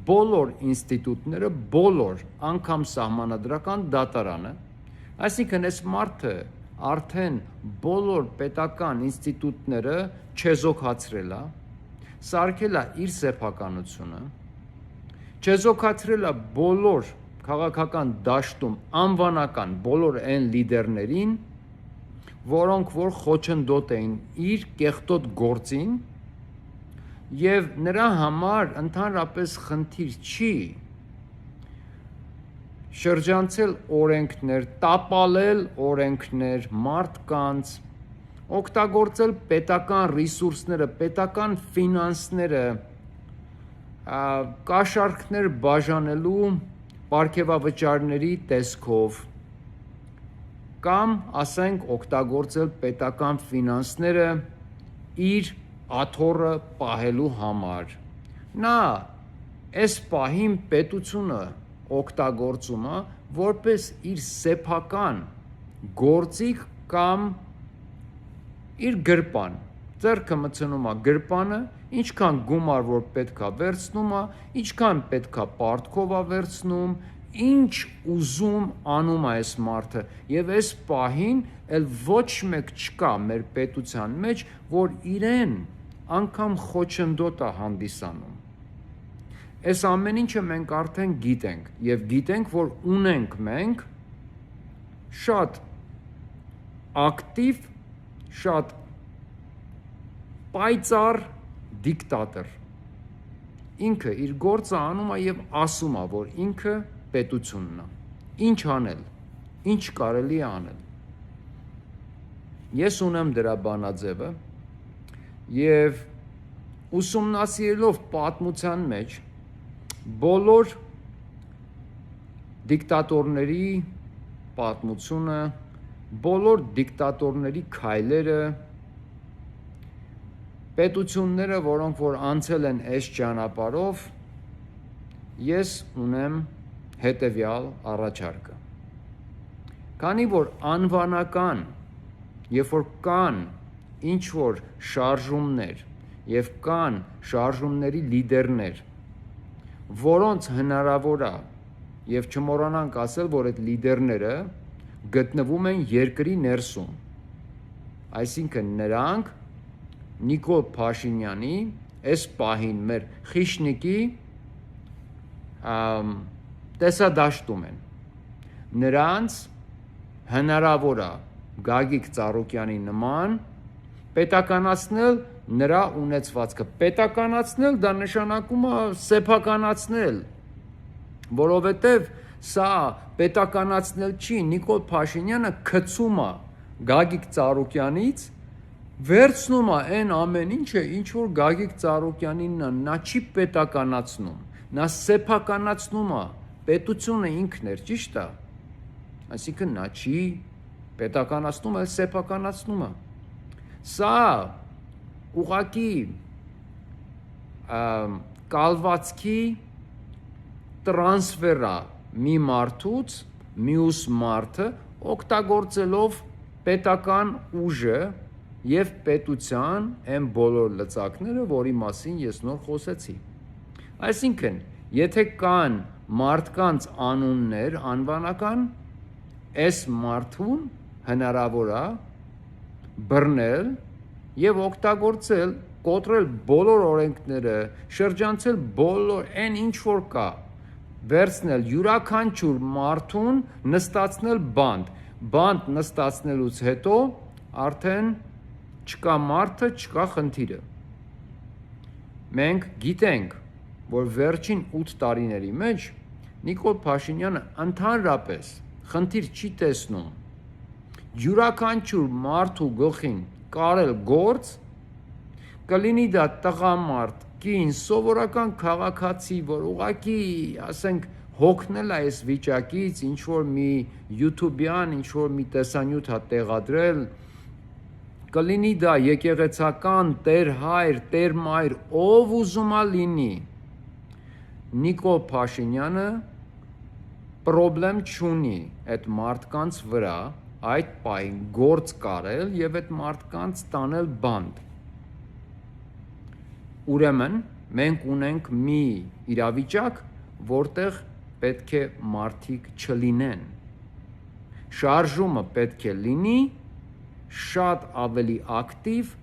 բոլոր ինստիտուտները, բոլոր անգամ սահմանադրական դատարանը, այսինքն այս մարդը արդեն բոլոր պետական ինստիտուտները չեզոքացրել է, սարքել է իր սեփականությունը, չեզոքացրել է բոլոր քաղաքական դաշտում անվանական բոլոր այն լիդերներին, որոնք որ խոչընդոտ էին իր կեղտոտ գործին, եւ նրա համար ընդհանրապես խնդիր չի շրջանցել օրենքներ, տապալել օրենքներ, մարդկանց, օգտագործել պետական ռեսուրսները, պետական ֆինանսները, կաշառքներ բաժանելու պարգևավճարների տեսքով, կամ ասենք օգտագործել պետական ֆինանսները իր աթոռը պահելու համար։ Նա այս պահին պետությունը օգտագործում է որպես իր սեփական գործիք կամ իր գրպան, ձեռքը մտցնում է գրպանը, ինչքան գումար որ պետքա վերցնում է, ինչքան պետքա պարտքով է վերցնում, ինչ ուզում անում է այս մարդը, եւ այս պահին էլ ոչ մեկ չկա մեր պետության մեջ, որ իրեն անգամ խոչընդոտ է հանդիսանում։ Այս ամեն ինչը մենք արդեն գիտենք, եւ գիտենք, որ ունենք մենք շատ ակտիվ, շատ պայծառ դիկտատոր։ Ինքը իր գործը անում է եւ ասում է, որ ինքը պետությունն է։ Ինչ անել, ինչ կարելի է անել։ Ես ունեմ դրա բանաձևը եւ ուսումնասիրելով պատմության մեջ բոլոր դիկտատորների պատմությունը, բոլոր դիկտատորների քայլերը, պետությունները, որոնք որ անցել են այս ճանապարհով, ես ունեմ հետևյալ առաջարկը։ Քանի որ անվանական, երբ որ կան ինչ որ շարժումներ եւ կան շարժումների լիդերներ, որոնց հնարավոր է եւ չմոռանանք ասել, որ այդ լիդերները գտնվում են երկրի ներսում, այսինքն նրանք Նիկոլ Փաշինյանի այս պահին մեր խիշնիկի տեսադաշտում են, նրանց հնարավոր է Գագիկ Ծառուկյանի նման պետականացնել նրա ունեցվածքը, պետականացնել դա նշանակում է սեփականացնել, որովհետև սա պետականացնել չի, Նիկոլ Փաշինյանը գցում է Գագիկ Ծառուկյանից, վերցնում է այն ամեն ինչը, ինչ որ Գագիկ Ծառուկյանին նա չի պետականացնում, նա սեփականացնում է, պետությունը ինքն էր, ճիշտ է, այսինքն նա չի պետականացնում, այլ սեփականացնում է։ Սա ուղղակի կալվածքի տրանսֆեր է մի մարդուց մյուս մարդը օգտագործելով պետական ուժը եւ պետության այն բոլոր լծակները, որի մասին ես նոր խոսեցի։ Այսինքն, եթե կան մարդկանց անուններ անվանական, այս մարդուն հնարավոր է բռնել եւ օգտագործել, կոտրել բոլոր օրենքները, շրջանցել բոլոր այն ինչ որ կա, վերցնել յուրաքանչյուր մարդուն, նստացնել բանդ նստացնելուց հետո արդեն չկա մարդը, չկա խնդիրը։ Մենք գիտենք, որ վերջին 8 տարիների մեջ Նիկոլ Փաշինյանը ընդհանրապես խնդիր չի տեսնում յուրաքանչյուր մարդու գլխին կարել գործ, կլինի դա տղամարդ, կին, սովորական քաղաքացի, որ ուղղակի, ասենք, հոգնել է այս վիճակից, ինչ որ մի յութուբյան, ինչ որ մի տեսանյութ է տեղադրել, կլինի դա եկեղեցական տեր հայր, տեր մայր, ով ուզում է լինի, Նիկոլ Փաշինյանը պրոբլեմ չունի այդ մարդկանց վրա այդ պահին գործ կարել եւ այդ մարդկանց տանել բանդ։ Ուրեմն մենք ունենք մի իրավիճակ, որտեղ պետք է մարդիկ չլինեն։ Շարժումը պետք է լինի շատ ավելի ակտիվ,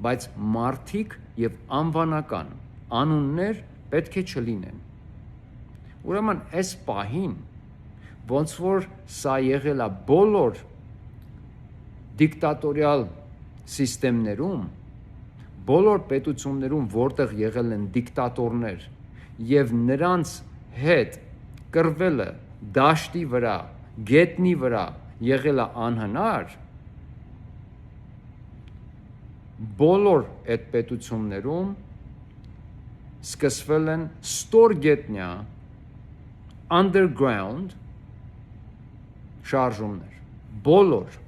բայց մարդիկ եւ անվանական անուններ պետք է չլինեն։ Ուրեմն այս պահին ոնց որ սա եղել է բոլոր դիկտատորիալ սիստեմներում, բոլոր պետություններում, որտեղ եղել են դիկտատորներ եւ նրանց հետ կռվելը դաշտի վրա, գետնի վրա եղել է անհնար, բոլոր այդ պետություններում սկսվել են ստորգետնյա underground շարժումներ, բոլոր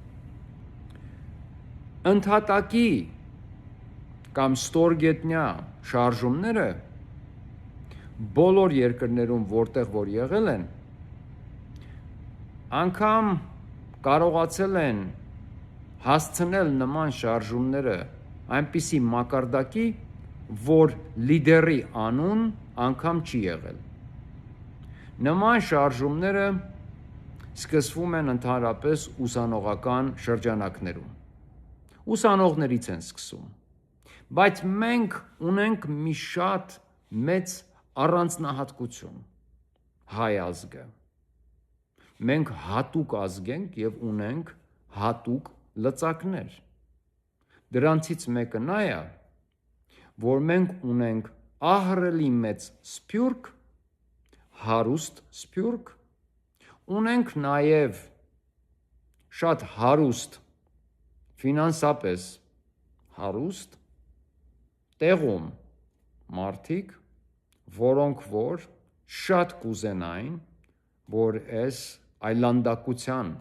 ընդհատակի կամ ստորգետնյա շարժումները բոլոր երկրներում, որտեղ որ եղել են, անգամ կարողացել են հասցնել նման շարժումները այնպիսի մակարդակի, որ լիդերի անուն անգամ չի եղել։ Նման շարժումները սկսվում են ընդհանրապես ուսանողական շրջանակներում։ Ուսանողներից են սկսում։ Բայց մենք ունենք մի շատ մեծ առանձնահատկություն հայ ազգը։ Մենք հատուկ ազգ ենք եւ ունենք հատուկ լծակներ։ Դրանցից մեկը նա է, որ մենք ունենք ահռելի մեծ սփյուռք, հարուստ սփյուռք, ունենք նաև շատ հարուստ, ֆինանսապես հարուստ տեղում մարդիկ, որոնք որ շատ կուզենային, որ այս այլանդակության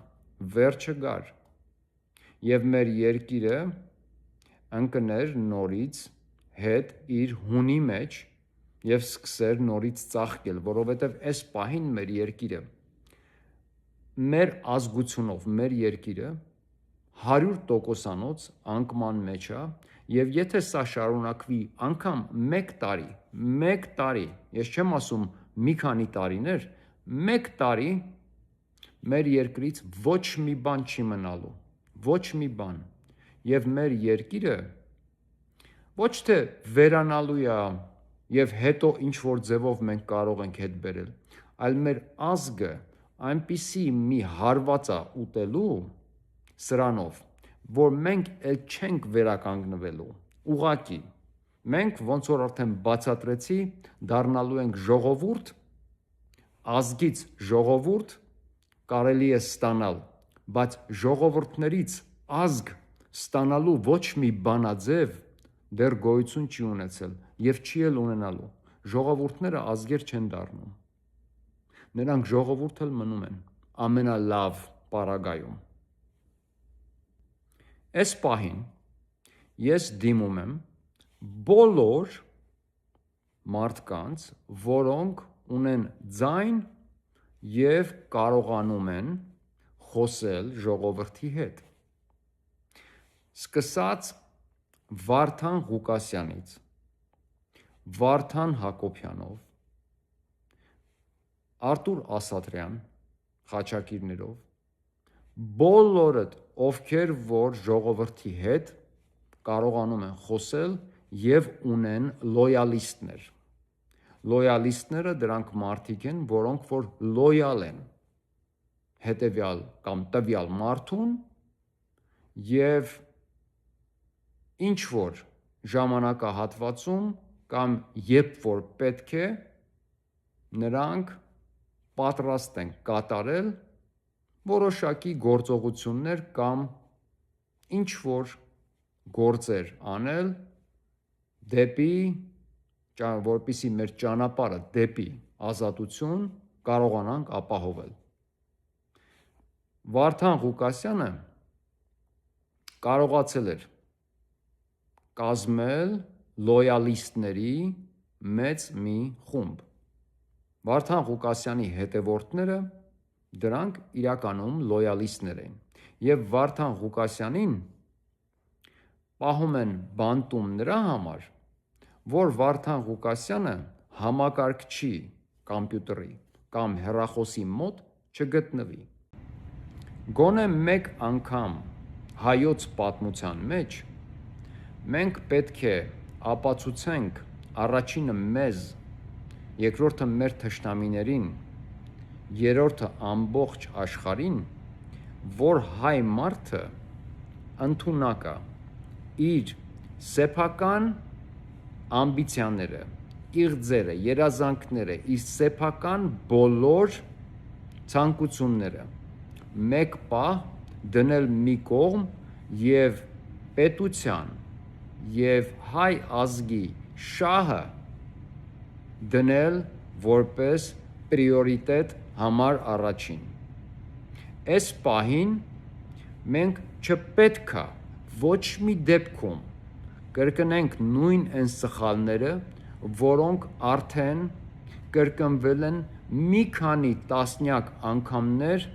վերջը գար եւ մեր երկիրը ընկներ նորից հետ իր հունի մեջ եւ սկսեր նորից ծաղկել, որովհետեւ այս պահին մեր երկիրը մեր ազգությունով մեր երկիրը 100%-անոց անկման մեջ է եւ եթե սա շարունակվի անգամ 1 տարի, ես չեմ ասում մի քանի տարիներ, 1 տարի մեր երկրից ոչ մի բան չի մնալու, ոչ մի բան եւ մեր երկիրը ոչ թե վերանալու է եւ հետո ինչ որ ձևով մենք կարող ենք հետ բերել, այլ մեր ազգը այնպիսի մի հարված է ուտելու սրանով, որ մենք էլ չենք վերականգնվելու, ուղղակի, մենք ոնց որ արդեն բացատրեցի, դառնալու ենք ժողովուրդ, ազգից ժողովուրդ կարելի է ստանալ, բայց ժողովուրդներից ազգ ստանալու ոչ մի բանաձև դեռ գոյություն չի ունեցել եւ չի էլ ունենալու, ժողովուրդները ազգեր չեն դառնում, նրանք ժողովուրդ էլ մնում են ամենալավ պարագայում։ Այս պահին ես դիմում եմ բոլոր մարդկանց, որոնք ունեն ձայն եւ կարողանում են խոսել ժողովրդի հետ։ Սկսած Վարդան Ղուկասյանից, Վարդան Հակոբյանով, Արտուր Ասատրյան խաչակիրներով, բոլորդ ովքեր որ ժողովրդի հետ կարողանում են խոսել եւ ունեն լոյալիստներ։ Լոյալիստները դրանք մարդիկ են, որոնք որ լոյալ են հետեւյալ կամ տվյալ մարդուն եւ ինչ որ ժամանակահատվածում կամ երբ որ պետք է, նրանք պատրաստ են կատարել որոշակի գործողություններ կամ ինչ որ գործեր անել դեպի որպեսզի մեր ճանապարհը դեպի ազատություն կարողանանք ապահովել։ Վարդան Ղուկասյանը կարողացել էր կազմել լոյալիստների մեծ մի խումբ։ Վարդան Ղուկասյանի հետևորդները դրանք իրականում լոյալիստներ են եւ Վարդան Ղուկասյանին պահում են բանտում նրա համար, որ Վարդան Ղուկասյանը համակարգչի կոմպյուտերի կամ հեռախոսի մոտ չգտնվի։ Գոնե մեկ անգամ հայոց պատմության մեջ մենք պետք է ապացուցենք առաջինը մեզ, երկրորդը մեր թշնամիներին, երրորդը ամբողջ աշխարհին, որ հայ մարդը ընդունակ է իր սեփական ամբիցիաները, իղձերը, երազանքները, իր սեփական բոլոր ցանկությունները մեկ պահ դնել մի կողմ եւ պետության եւ հայ ազգի շահը դնել որպես պրիորիտետ համար առաջին։ Այս պահին մենք չպետք է ոչ մի դեպքում կրկնենք նույն այն սխալները, որոնք արդեն կրկնվել են մի քանի տասնյակ անգամներ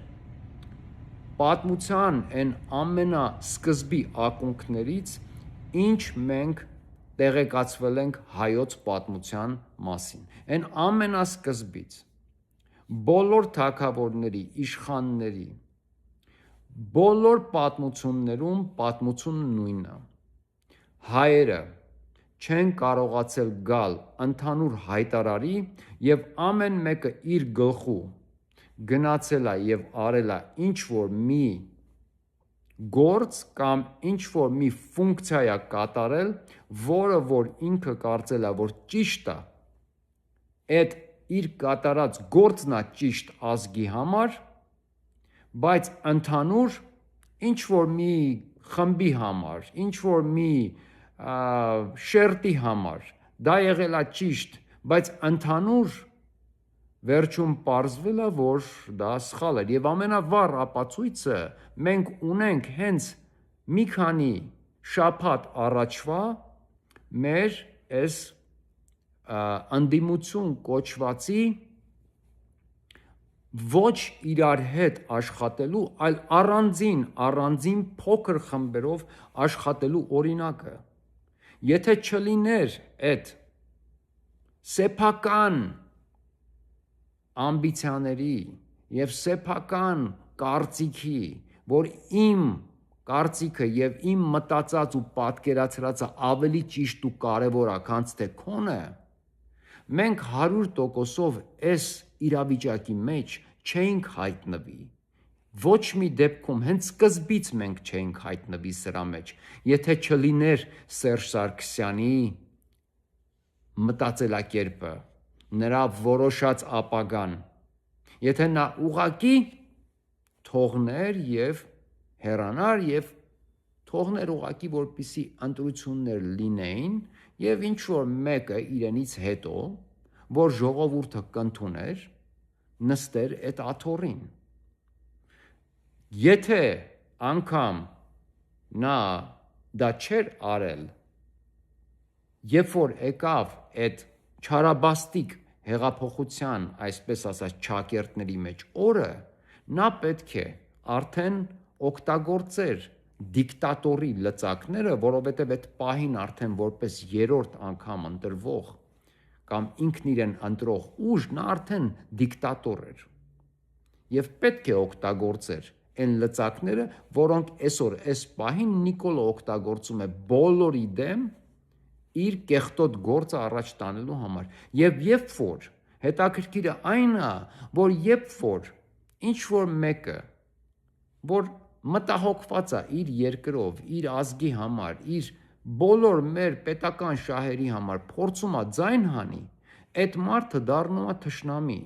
պատմության այն ամենասկզբի ակունքներից, ինչ մենք տեղեկացվել ենք հայոց պատմության մասին։ Այն ամենասկզբից բոլոր թագավորների, իշխանների, բոլոր պատմություններում պատմությունը նույնն է։ Հայերը չեն կարողացել գալ ընդհանուր հայտարարի եւ ամեն մեկը իր գլխու գնացել է եւ արել է ինչ որ մի գործ կամ ինչ որ մի ֆունկցիա է կատարել, որը որ ինքը կարծել է որ ճիշտ է, այդ իր կատարած գործն է ճիշտ ազգի համար, բայց ընդհանուր ինչ որ մի խմբի համար, ինչ որ մի շերտի համար դա եղել է ճիշտ, բայց ընդհանուր վերջում պարզվել է, որ դա սխալ էր։ Եվ ամենավառ ապացույցը մենք ունենք հենց մի քանի շաբաթ առաջվա մեր այս անդիմություն կոչվածի ոչ իրար հետ աշխատելու, այլ առանձին փոքր խմբերով աշխատելու օրինակը։ Եթե չլիներ այդ սեփական ամբիցիաների եւ սեփական կարծիքի, որ իմ կարծիքը եւ իմ մտածած ու պատկերացրածը ավելի ճիշտ ու կարեւոր է, քան թե քոնը, մենք 100%-ով այս իրավիճակի մեջ չէինք հայտնվի։ Ոչ մի դեպքում հենց սկզբից մենք չէինք հայտնվի սրա մեջ, եթե չլիներ Սերժ Սարգսյանի մտածելակերպը, նրա որոշած ապագան, եթե նա ուղղակի թողներ եւ հեռանար եւ թողներ ուղղակի որպիսի ընտրություններ լինեին եւ ինչ որ մեկը իրենից հետո, որ ժողովուրդը կընդուներ, նստեր այդ աթոռին։ Եթե անգամ նա դա չէր արել, երբ որ եկավ այդ չարաբաստիկ հեղափոխության, այսպես ասած, ճակերտների մեջ օրը, նա պետք է արդեն օգտագործեր դիկտատորի լծակները, որովհետև այդ պահին արդեն որպես երրորդ անգամ ընտրվող կամ ինքն իրեն ընտրող ուժ, նա արդեն դիկտատոր էր։ Եվ պետք է օգտագործեր այն լծակները, որոնք այսօր այս պահին Նիկոլը օգտագործում է բոլորի դեմ իր կեղտոտ գործը առաջ տանելու համար։ Եվ երբ որ հետաքրքիրը այն է, որ երբ որ ինչ որ մեկը, որ մտահոգված է իր երկրով, իր ազգի համար, իր բոլոր մեր պետական շահերի համար փորձում է ձայն հանի, այդ մարդը դառնում է թշնամի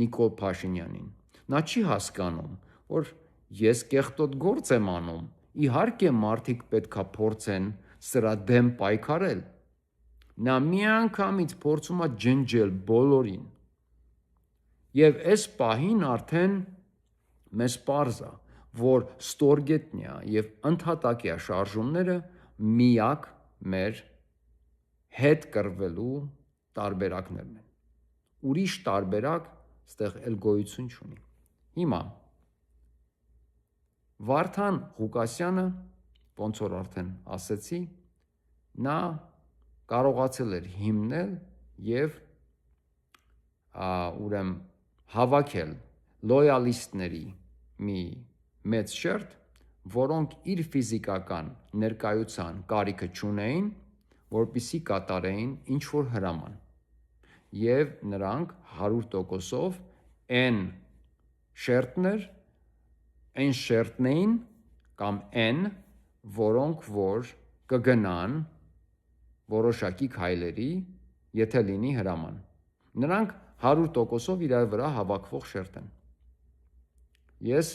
Նիկոլ Փաշինյանին։ Նա չի հասկանում, որ ես կեղտոտ գործ եմ անում, իհարկե մարդիկ պետքա փորձեն սրա դեմ պայքարել։ Նա միանգամից փորձում է ջնջել բոլորին։ Եվ այս պահին արդեն մեզ պարզ է, որ ստորգետնյա եւ ընդհատակյա շարժումները միակ մեր հետ կռվելու տարբերակներն են։ Ուրիշ տարբերակ ստեղ էլ գոյություն չունի։ Հիմա Վարդան Ղուկասյանը, ոնց որ արդեն ասեցի, նա կարողացել էր հիմնել եւ ուրեմն հավաքել լոյալիստների մի մեծ շերտ, որոնք իր ֆիզիկական ներկայության կարիքը չունեին, որպեսզի կատարեին ինչ-որ հրաման։ Եվ նրանք 100%-ով այն շերտն էին կամ այն, որոնք որ կգնան որոշակի քայլերի, եթե լինի հրաման։ Նրանք 100%-ով իրար վրա հավաքվող շերտ են։ Ես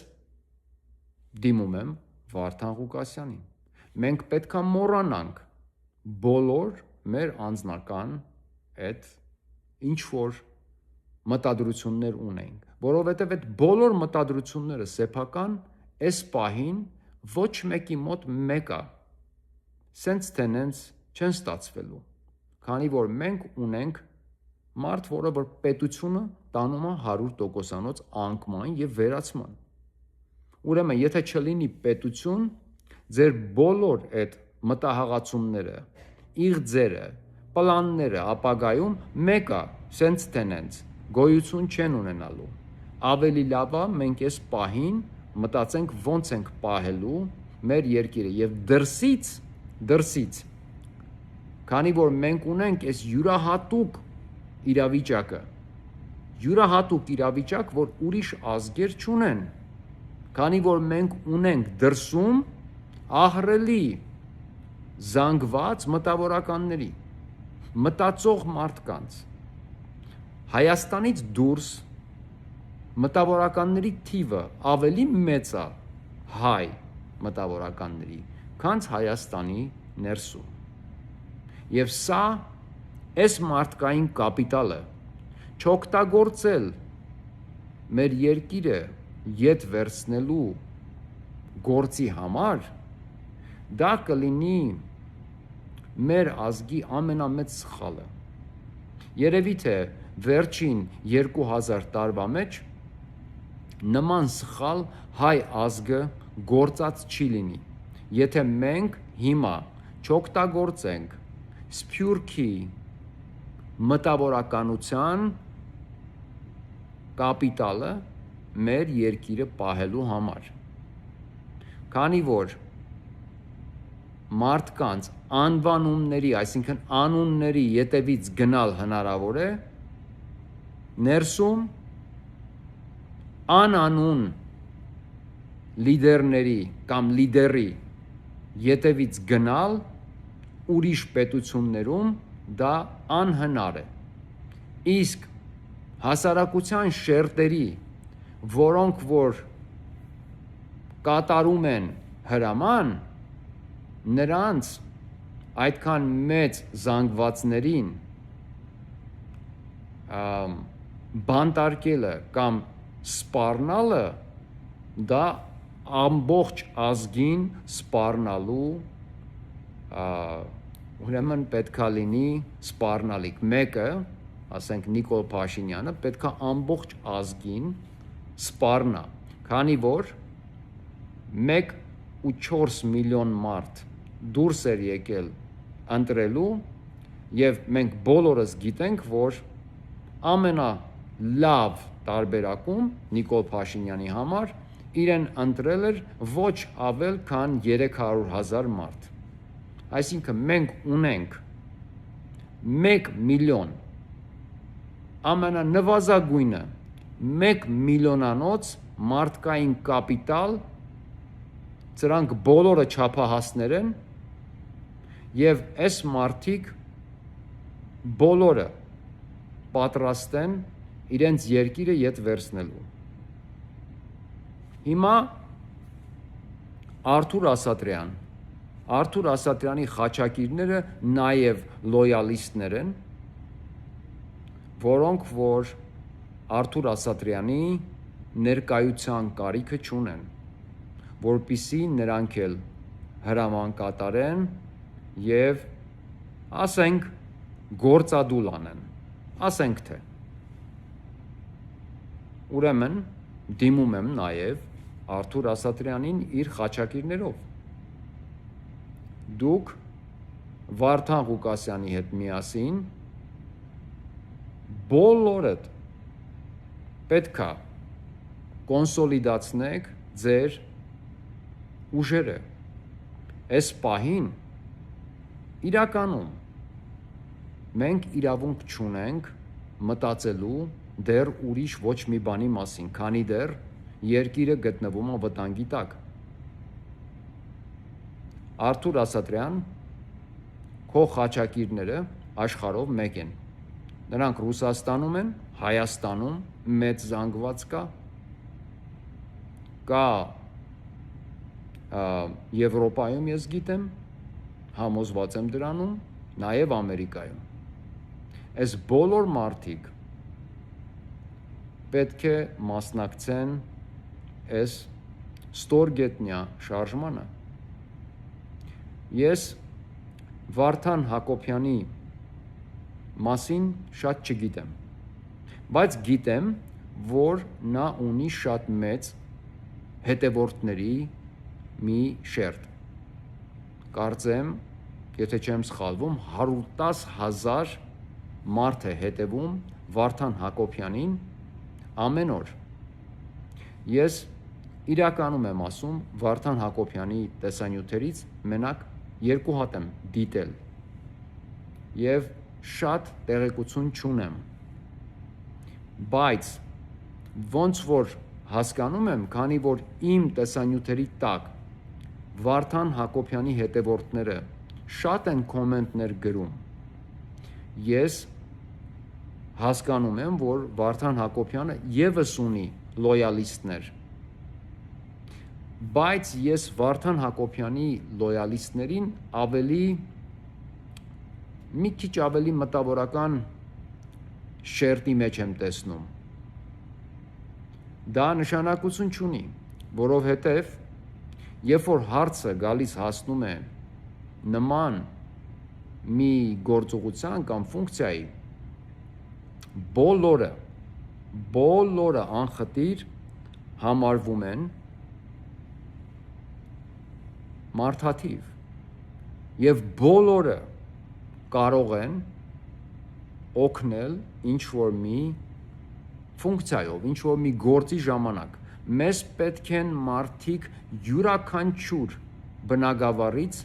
դիմում եմ Վարդան Ղուկասյանին։ Մենք պետքա մոռանանք բոլոր մեր անձնական այդ ինչ-որ մտադրություններ ունենք, որովհետև այդ բոլոր մտադրությունները սեփական այս պահին ոչ մեկի մոտ մեկա, սենց թե նենց չեն ստացվելու, քանի որ մենք ունենք մարդ, որը որ պետությունը տանում է 100%-անոց անկման եւ վերացման։ Ուրեմն, եթե չլինի պետություն, ձեր բոլոր այդ մտահղացումները, իղձերը, պլանները ապագայում մեկա, սենց թե նենց գոյություն չեն ունենալու։ Ավելի լավ է մենք այս պահին մտածենք ոնց ենք պահելու մեր երկիրը եւ դրսից, քանի որ մենք ունենք այս յուրահատուկ իրավիճակ, որ ուրիշ ազգեր չունեն, քանի որ մենք ունենք դրսում ահռելի զանգված մտավորականների, մտածող մարդկանց։ Հայաստանից դուրս մտավորականների թիվը ավելի մեծ է հայ մտավորականների, քան Հայաստանի ներսում։ Եվ սա այս մարդկային կապիտալը չօգտագործել մեր երկիրը ետ վերցնելու գործի համար, դա կլինի մեր ազգի ամենամեծ սխալը։ Երևի թե վերջին 2000 տարվա մեջ նման սխալ հայ ազգը գործած չի լինի, եթե մենք հիմա չօգտագործենք սփյուռքի մտավորականության կապիտալը մեր երկիրը պահելու համար։ Քանի որ մարդկանց անվանումների, այսինքն անունների ետևից գնալ հնարավոր է, ներսում անանուն լիդերների կամ լիդերի ետևից գնալ ուրիշ պետություններում դա անհնար է։ Իսկ հասարակության շերտերի, որոնք որ կատարում են հրաման, նրանց այդքան մեծ զանգվածներին բանտարկելը կամ սպառնալը դա ամբողջ ազգին սպառնալու ուրեմն պետքա լինի սպառնալիք։ Մեկը, ասենք Նիկոլ Փաշինյանը, պետքա ամբողջ ազգին սպառնա, քանի որ 1.4 միլիոն մարդ դուրս էր եկել ընտրելու եւ մենք բոլորս գիտենք, որ ամենալավ տարբերակում Նիկոլ Փաշինյանի համար իրեն ընտրել էր ոչ ավել քան 300,000 մարդ։ Այսինքն մենք ունենք 1 միլիոն ամենանվազագույնը 1 միլիոնանոց մարդկային կապիտալ, սրանք բոլորը չափահասներ են Եվ այս մարդիկ բոլորը պատրաստ են իրենց երկիրը ետ վերցնելու։ Հիմա Արթուր Ասատրյանի խաչակիրները նաև լոյալիստներ են, որոնք որ Արթուր Ասատրյանի ներկայության կարիքը չունեն, որպիսի նրանք էլ հրաման կատարեն եւ ասենք գործադուլ անեն, ասենք թե։ Ուրեմն դիմում եմ նաև Արթուր Ասատրյանին իր խաչակիրներով։ Դուք Վարդան Ղուկասյանի հետ միասին բոլորդ պետքա կոնսոլիդացնեք ձեր ուժերը։ Այս պահին իրականում մենք իրավունք չունենք մտածելու դեռ ուրիշ ոչ մի բանի մասին, քանի դեռ երկիրը գտնվում է վտանգի տակ։ Արթուր Ասատրյան, քո խաչակիրները աշխարհով մեկ են։ Նրանք Ռուսաստանում են, Հայաստանում մեծ զանգված կա Եվրոպայում ես գիտեմ, համոզված եմ դրանում, նաև Ամերիկայում։ Այս բոլոր մարդիկ պետք է մասնակցեն այս ստորգետնյա շարժմանը։ Ես Վարդան Հակոբյանի մասին շատ չգիտեմ, բայց գիտեմ, որ նա ունի շատ մեծ հետևորդների մի շերտ։ Կարծեմ, եթե չեմ սխալվում, 110,000 մարդ է հետևում Վարդան Հակոբյանին ամեն օր։ Ես իրականում եմ ասում, Վարդան Հակոբյանի տեսանյութերից մենակ 2 հատ եմ դիտել եւ շատ տեղեկություն չունեմ, բայց ոնց որ հասկանում եմ, քանի որ իմ տեսանյութերի տակ Վարդան Հակոբյանի հետևորդները շատ են կոմենտներ գրում, ես հասկանում եմ, որ Վարդան Հակոբյանը եւս ունի լոյալիստներ, բայց ես Վարդան Հակոբյանի լոյալիստներին մի քիչ ավելի մտավորական շերտի մեջ եմ տեսնում։ Դա նշանակություն չունի, որովհետև երբ որ հարցը գալիս հասնում է նման մի գործողության կամ ֆունկցիայի, բոլորը անխտիր համարվում են մարդաթիվ եւ բոլորը կարող են օգնել ինչ-որ մի ֆունկցիայով, ինչ-որ մի գործի ժամանակ։ Մեզ պետք են մարդիկ յուրաքանչյուր բնագավառից,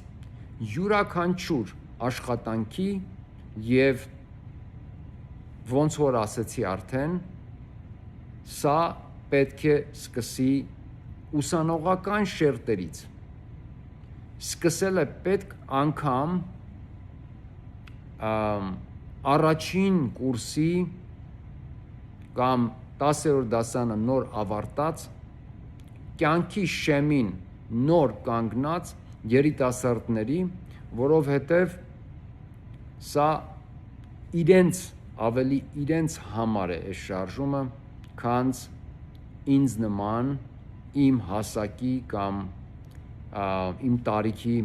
յուրաքանչյուր աշխատանքի եւ ոնց որ ասեցի արդեն, սա պետք է սկսի ուսանողական շերտերից։ Սկսել է պետք անգամ առաջին կուրսի կամ 10-րդ դասարանը նոր ավարտած, կյանքի շեմին նոր կանգնած երիտասարդների, որովհետև սա ավելի իրենց համար է այս շարժումը, քանց ինձ նման իմ հասակի կամ իմ տարիքի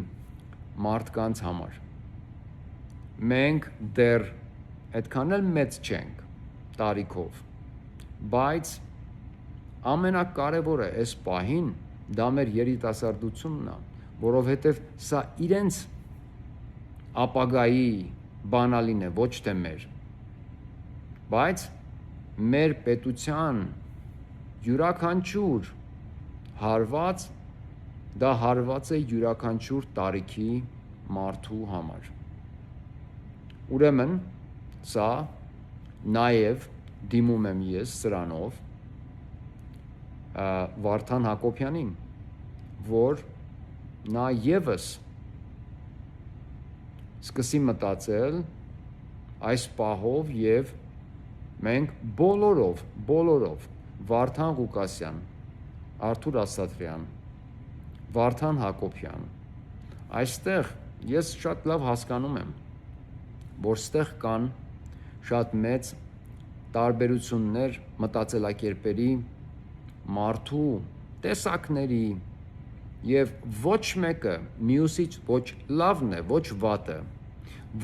մարդկանց համար։ Մենք դեռ այդքան էլ մեծ չենք տարիքով, բայց ամենակարևորը այս պահին դա մեր երիտասարդությունն է, որովհետև սա իրենց ապագայի բանալին է, ոչ թե մեր, բայց մեր պետության յուրաքանչյուր հարված, դա հարված է յուրաքանչյուր տարիքի մարդու համար։ Ուրեմն սա նաև դիմում եմ ես սրանով Վարդան Հակոբյանին, որ նա եւս սկսի մտածել այս պահով եւ մենք բոլորով Վարդան Ղուկասյան, Արթուր Ասատրյան, Վարդան Հակոբյան, այստեղ ես շատ լավ հասկանում եմ, որ ստեղ կան շատ մեծ տարբերություններ մտածելակերպերի, մարդու, տեսակների եւ ոչ մեկը մյուսից ոչ լավն է, ոչ վատը,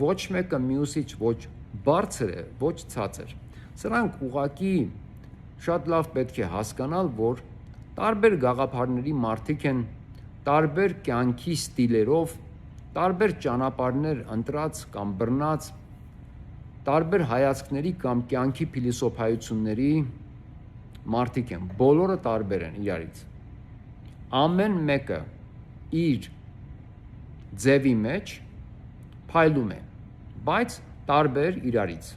ոչ մեկը մյուսից ոչ բարձր է, ոչ ցածր։ Սրանք ուղղակի շատ լավ պետք է հասկանալ, որ տարբեր գաղափարների մարդիկ են, տարբեր կյանքի ստիլերով, տարբեր ճանապարհներ ընտրած կամ բռնած, տարբեր հայացքների կամ կյանքի փիլիսոփայությունների մարդիկ են, բոլորը տարբեր են իրարից։ Ամեն մեկը իր ձևի մեջ փայլում է, բայց տարբեր իրարից։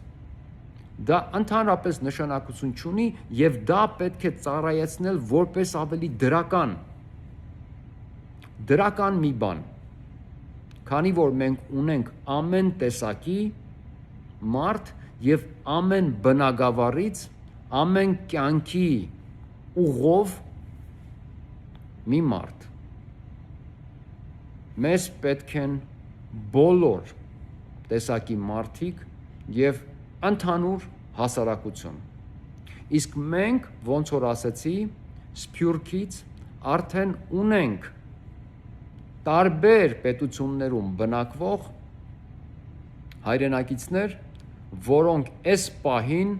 Դա ընդհանրապես նշանակություն չունի եւ դա պետք է ծառայեցնել որպես ավելի դրական մի բան, քանի որ մենք ունենք ամեն տեսակի մարդ եւ ամեն բնագավառից, ամեն կյանքի ուղով մի մարդ։ Մեզ պետք են բոլոր տեսակի մարդիկ եւ ընդհանուր հասարակություն։ Իսկ մենք, ոնց որ ասեցի, Սփյուռքից արդեն ունենք տարբեր պետություններում բնակվող հայրենակիցներ, որոնք այս պահին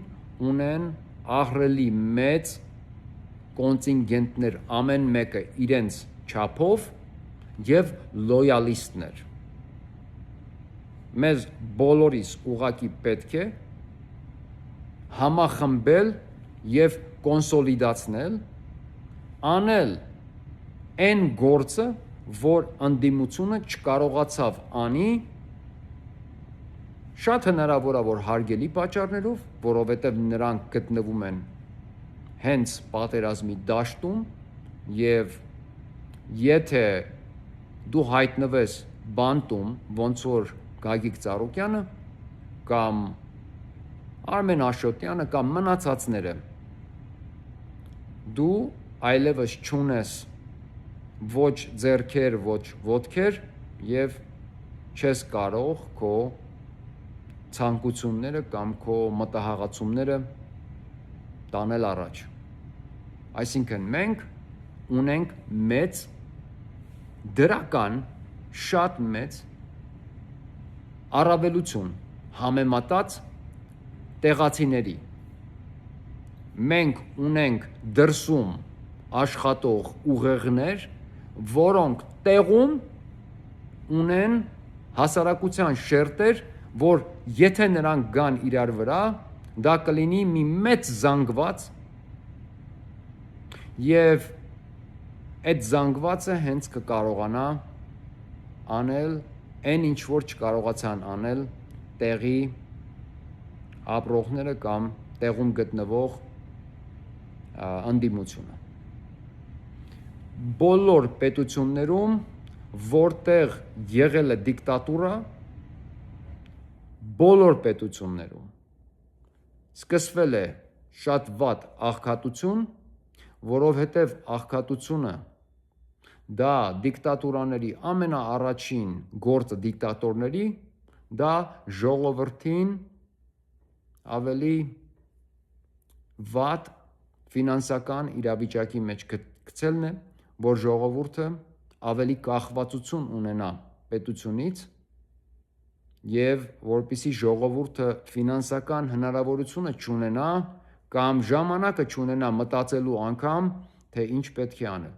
ունեն ահռելի մեծ կոնտինգենտներ, ամեն մեկը իրենց չափով եւ լոյալիստներ։ Մեզ բոլորիս ուղղակի պետք է համախմբել եւ կոնսոլիդացնել, անել այն գործը, որ ընդդիմությունը չկարողացավ անի, շատ հնարավոր է, որ հարգելի պատճառներով, որովհետեւ նրանք գտնվում են հենց պատերազմի դաշտում եւ եթե դու հայտնվես բանտում, ոնց որ Գագիկ Ծառուկյանը կամ Արմեն Աշոտյանը կամ մնացածները, դու այլևս չունես ոչ ձեռքեր, ոչ ոտքեր եւ չես կարող քո ցանկությունները կամ քո մտահղացումները տանել առաջ։ Այսինքն մենք ունենք մեծ դրական շատ մեծ առավելություն համեմատած տեղացիների։ Մենք ունենք դրսում աշխատող ուղեղներ, որոնք տեղում ունեն հասարակության շերտեր, որ եթե նրանք գան իրար վրա, դա կլինի մի մեծ զանգված եւ այդ զանգվածը հենց կկարողանա անել այն ինչ որ չկարողացան անել տեղի ապրողները կամ տեղում գտնվող ընդդիմությունը։ Բոլոր պետություններում, որտեղ եղել է դիկտատուրա, բոլոր պետություններում սկսվել է շատ վատ աղքատություն, որովհետև աղքատությունը դա դիկտատուրաների ամենաառաջին գործը դիկտատորների, դա ժողովրդին ավելի վատ ֆինանսական իրավիճակի մեջ գցելն է, որ ժողովուրդը ավելի կախվածություն ունենա պետությունից եւ որպեսզի ժողովուրդը ֆինանսական հնարավորությունը չունենա կամ ժամանակը չունենա մտածելու անգամ, թե ինչ պետք է անել։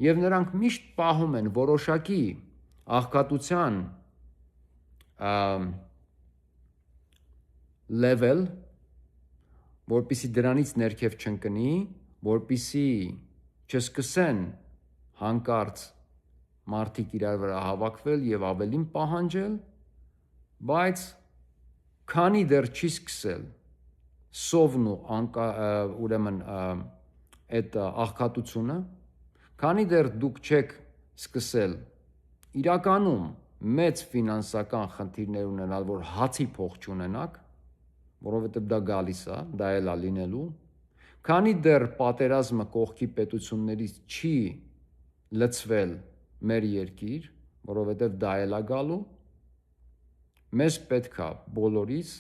Եվ նրանք միշտ պահում են որոշակի աղքատության level, որպեսզի դրանից ներքև չընկնի, որպեսզի չսկսեն հանկարծ մարդիկ իրար վրա հավաքվել եւ ավելին պահանջել, բայց քանի դեռ չի սկսել սովն ու ուրեմն այդ աղքատությունը, քանի դեռ դուք չեք սկսել իրականում մեծ ֆինանսական խնդիրներ ունենալ, որ հացի փող չունենաք, որովհետև դա գալիս է, դա էլ է լինելու, քանի դեռ պատերազմը կողքի պետություններից չի լցվել մեր երկիր, որովհետև դա էլ է գալու, մեզ պետք է բոլորիս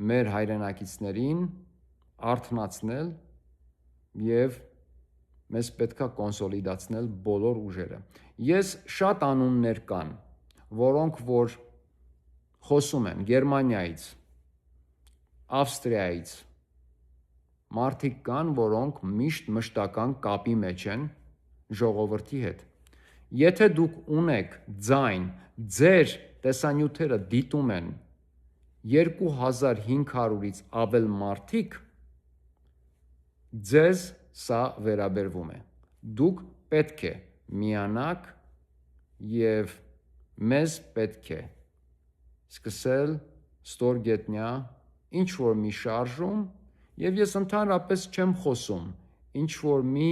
մեր հայրենակիցներին արթնացնել և մեզ պետք է կոնսոլիդացնել բոլոր ուժերը։ Ես շատ անուններ կան, որոնք որ խոսում են Գերմանիայից, Ավստրիայից, մարդիկ կան, որոնք միշտ մշտական կապի մեջ են ժողովրդի հետ։ Եթե դուք ունեք ձայն, ձեր տեսանյութերը դիտում են 2500-ից ավել մարդիկ, ձեզ սա վերաբերվում է։ Դուք պետք է միանաք և մեզ պետք է սկսել ստորգետնյա ինչ-որ մի շարժում, և ես ընդհանրապես չեմ խոսում ինչ-որ մի,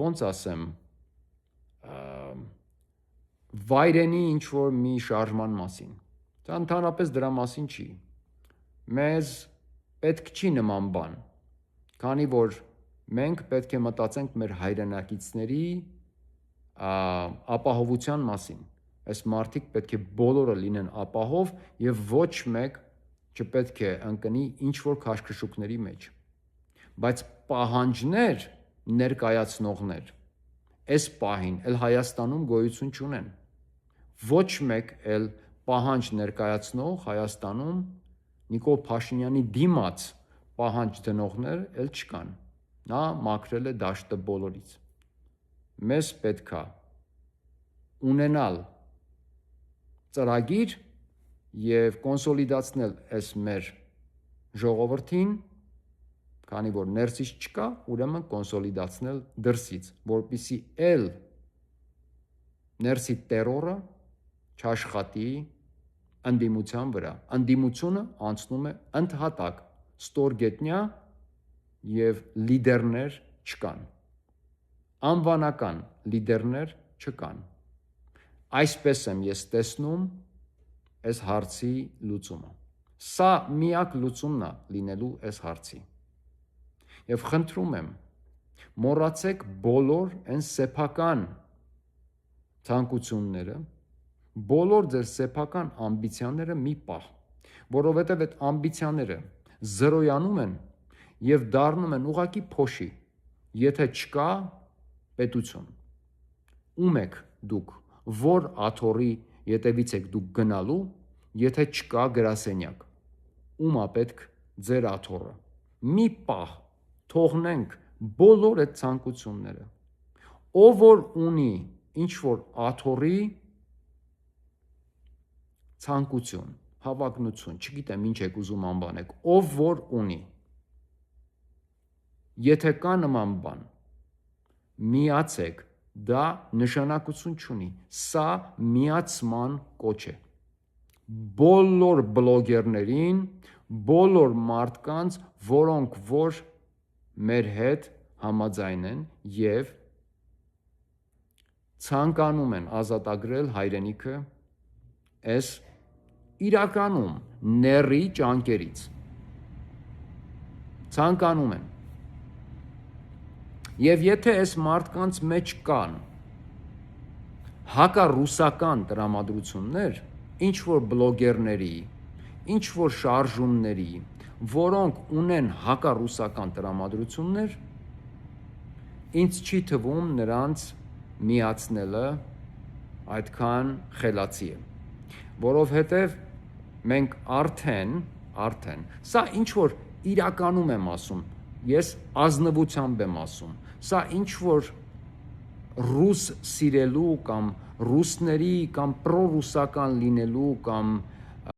ոնց ասեմ, վայրենի ինչ-որ մի շարժման մասին, դա ընդհանրապես դրա մասին չի, մեզ պետք չի նման բան, քանի որ մենք պետք է մտածենք մեր հայրենակիցների ապահովության մասին, այս մարդիկ պետք է բոլորը լինեն ապահով և ոչ մեկ չպետք է ընկնի ինչ-որ քաշքշուկների մեջ, բայց պահանջներ ներկայացնողներ այս պահին էլ Հայաստանում գոյություն չունեն, ոչ մեկ էլ պահանջ ներկայացնող Հայաստանում Նիկոլ Փաշինյանի դիմաց պահանջ դնողներ էլ չկան, նա մաքրել է դաշտը բոլորից, մեզ պետք է ունենալ ծրագիր և կոնսոլիդացնել այս մեր ժողովրդին, քանի որ ներսից չկա, ուրեմն կոնսոլիդացնել դրսից, որպեսզի էլ ներսի տերորը չաշխատի ընդդիմության վրա, ընդդիմությունը անցնում է ընդհատակ, ստորգետնյա և լիդերներ չկան, անվանական լիդերներ չկան, այսպես եմ ես տեսնում այս հարցի լուծումը, սա միակ լուծումն է լինելու այս հարցի, և խնդրում եմ, մոռացեք բոլոր այն սեփական ցանկությունները, բոլոր ձեր սեփական ամբիցիաները մի պահ, որովհետև այդ ամբիցիաները զրոյանում են և դառնում են ուղղակի փոշի, եթե չկա պետություն, ում եք դուք, որ աթոռի ետևից եք դուք գնալու, եթե չկա գրասենյակ, ում է պետք ձեր աթոռը, մի պահ թողնենք բոլոր այդ ցանկությունները, ով որ ունի ինչ-որ աթոռի ցանկություն, հավակնություն, չգիտեմ ինչ եք ուզում անվանեք, ով որ ունի, եթե կա նման բան, միացեք, դա նշանակություն չունի, սա միացման կոչ է, բոլոր բլոգերներին, բոլոր մարդկանց, որոնք որ մեր հետ համաձայն են և ցանկանում են ազատագրել հայրենիքը այս իրականում նեռի ճանկերից, ցանկանում են, և եթե այս մարդկանց մեջ կան հակառուսական տրամադրություններ, ինչ-որ բլոգերների, ինչ-որ շարժումների, որոնք ունեն հակառուսական տրամադրություններ, ինձ չի թվում նրանց միացնելը այդքան խելացի է, որովհետև մենք արդեն, սա ինչ-որ իրականում եմ ասում, ես ազնվությամբ եմ ասում, սա ինչ-որ ռուս սիրելու կամ ռուսների կամ պրոռուսական լինելու կամ